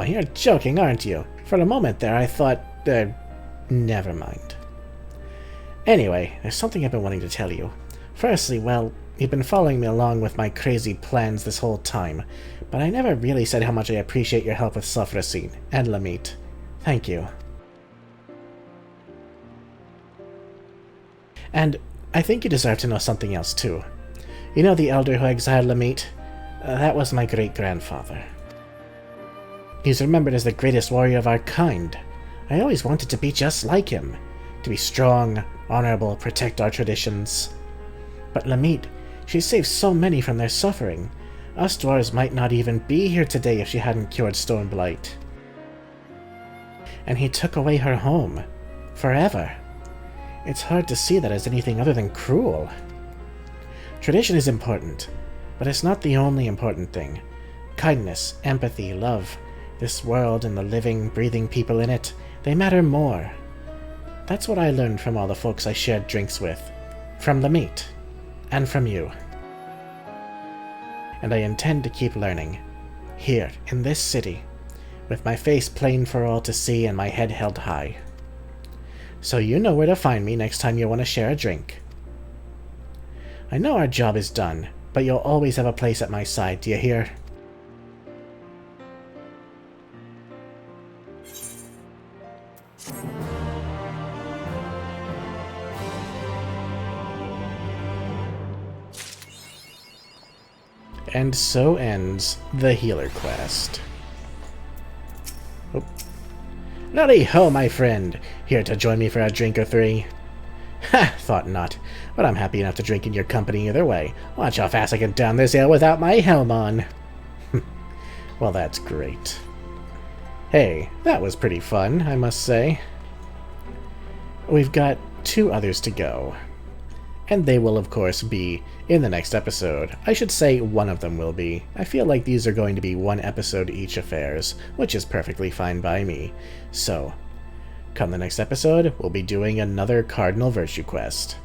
you're joking, aren't you? For a moment there, I thought... never mind. Anyway, there's something I've been wanting to tell you. Firstly, well, you've been following me along with my crazy plans this whole time, but I never really said how much I appreciate your help with Sophrosine and Lamit. Thank you. And I think you deserve to know something else, too. You know the elder who exiled Lamit? That was my great-grandfather. He's remembered as the greatest warrior of our kind. I always wanted to be just like him. To be strong, honorable, protect our traditions. But Lamit, she saved so many from their suffering. Us dwarves might not even be here today if she hadn't cured Stone Blight. And he took away her home. Forever. It's hard to see that as anything other than cruel. Tradition is important, but it's not the only important thing. Kindness, empathy, love, this world and the living, breathing people in it, they matter more. That's what I learned from all the folks I shared drinks with. From Lamit. And from you. And I intend to keep learning. Here, in this city. With my face plain for all to see and my head held high. So you know where to find me next time you want to share a drink. I know our job is done, but you'll always have a place at my side, do you hear? And so ends the healer quest. Oh. Nutty ho, my friend! Here to join me for a drink or three? Ha! Thought not, but I'm happy enough to drink in your company either way. Watch how fast I can down this ale without my helm on. Well, that's great. Hey, that was pretty fun, I must say. We've got 2 others to go. and they will of course be in the next episode. I should say one of them will be. I feel like these are going to be one episode each affairs, which is perfectly fine by me. So, come the next episode, we'll be doing another Cardinal Virtue quest.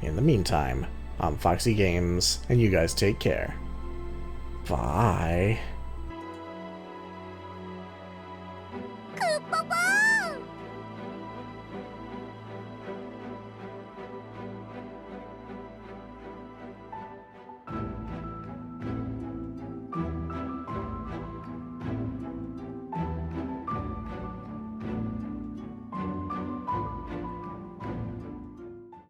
In the meantime, I'm Foxy Games, and you guys take care. Bye.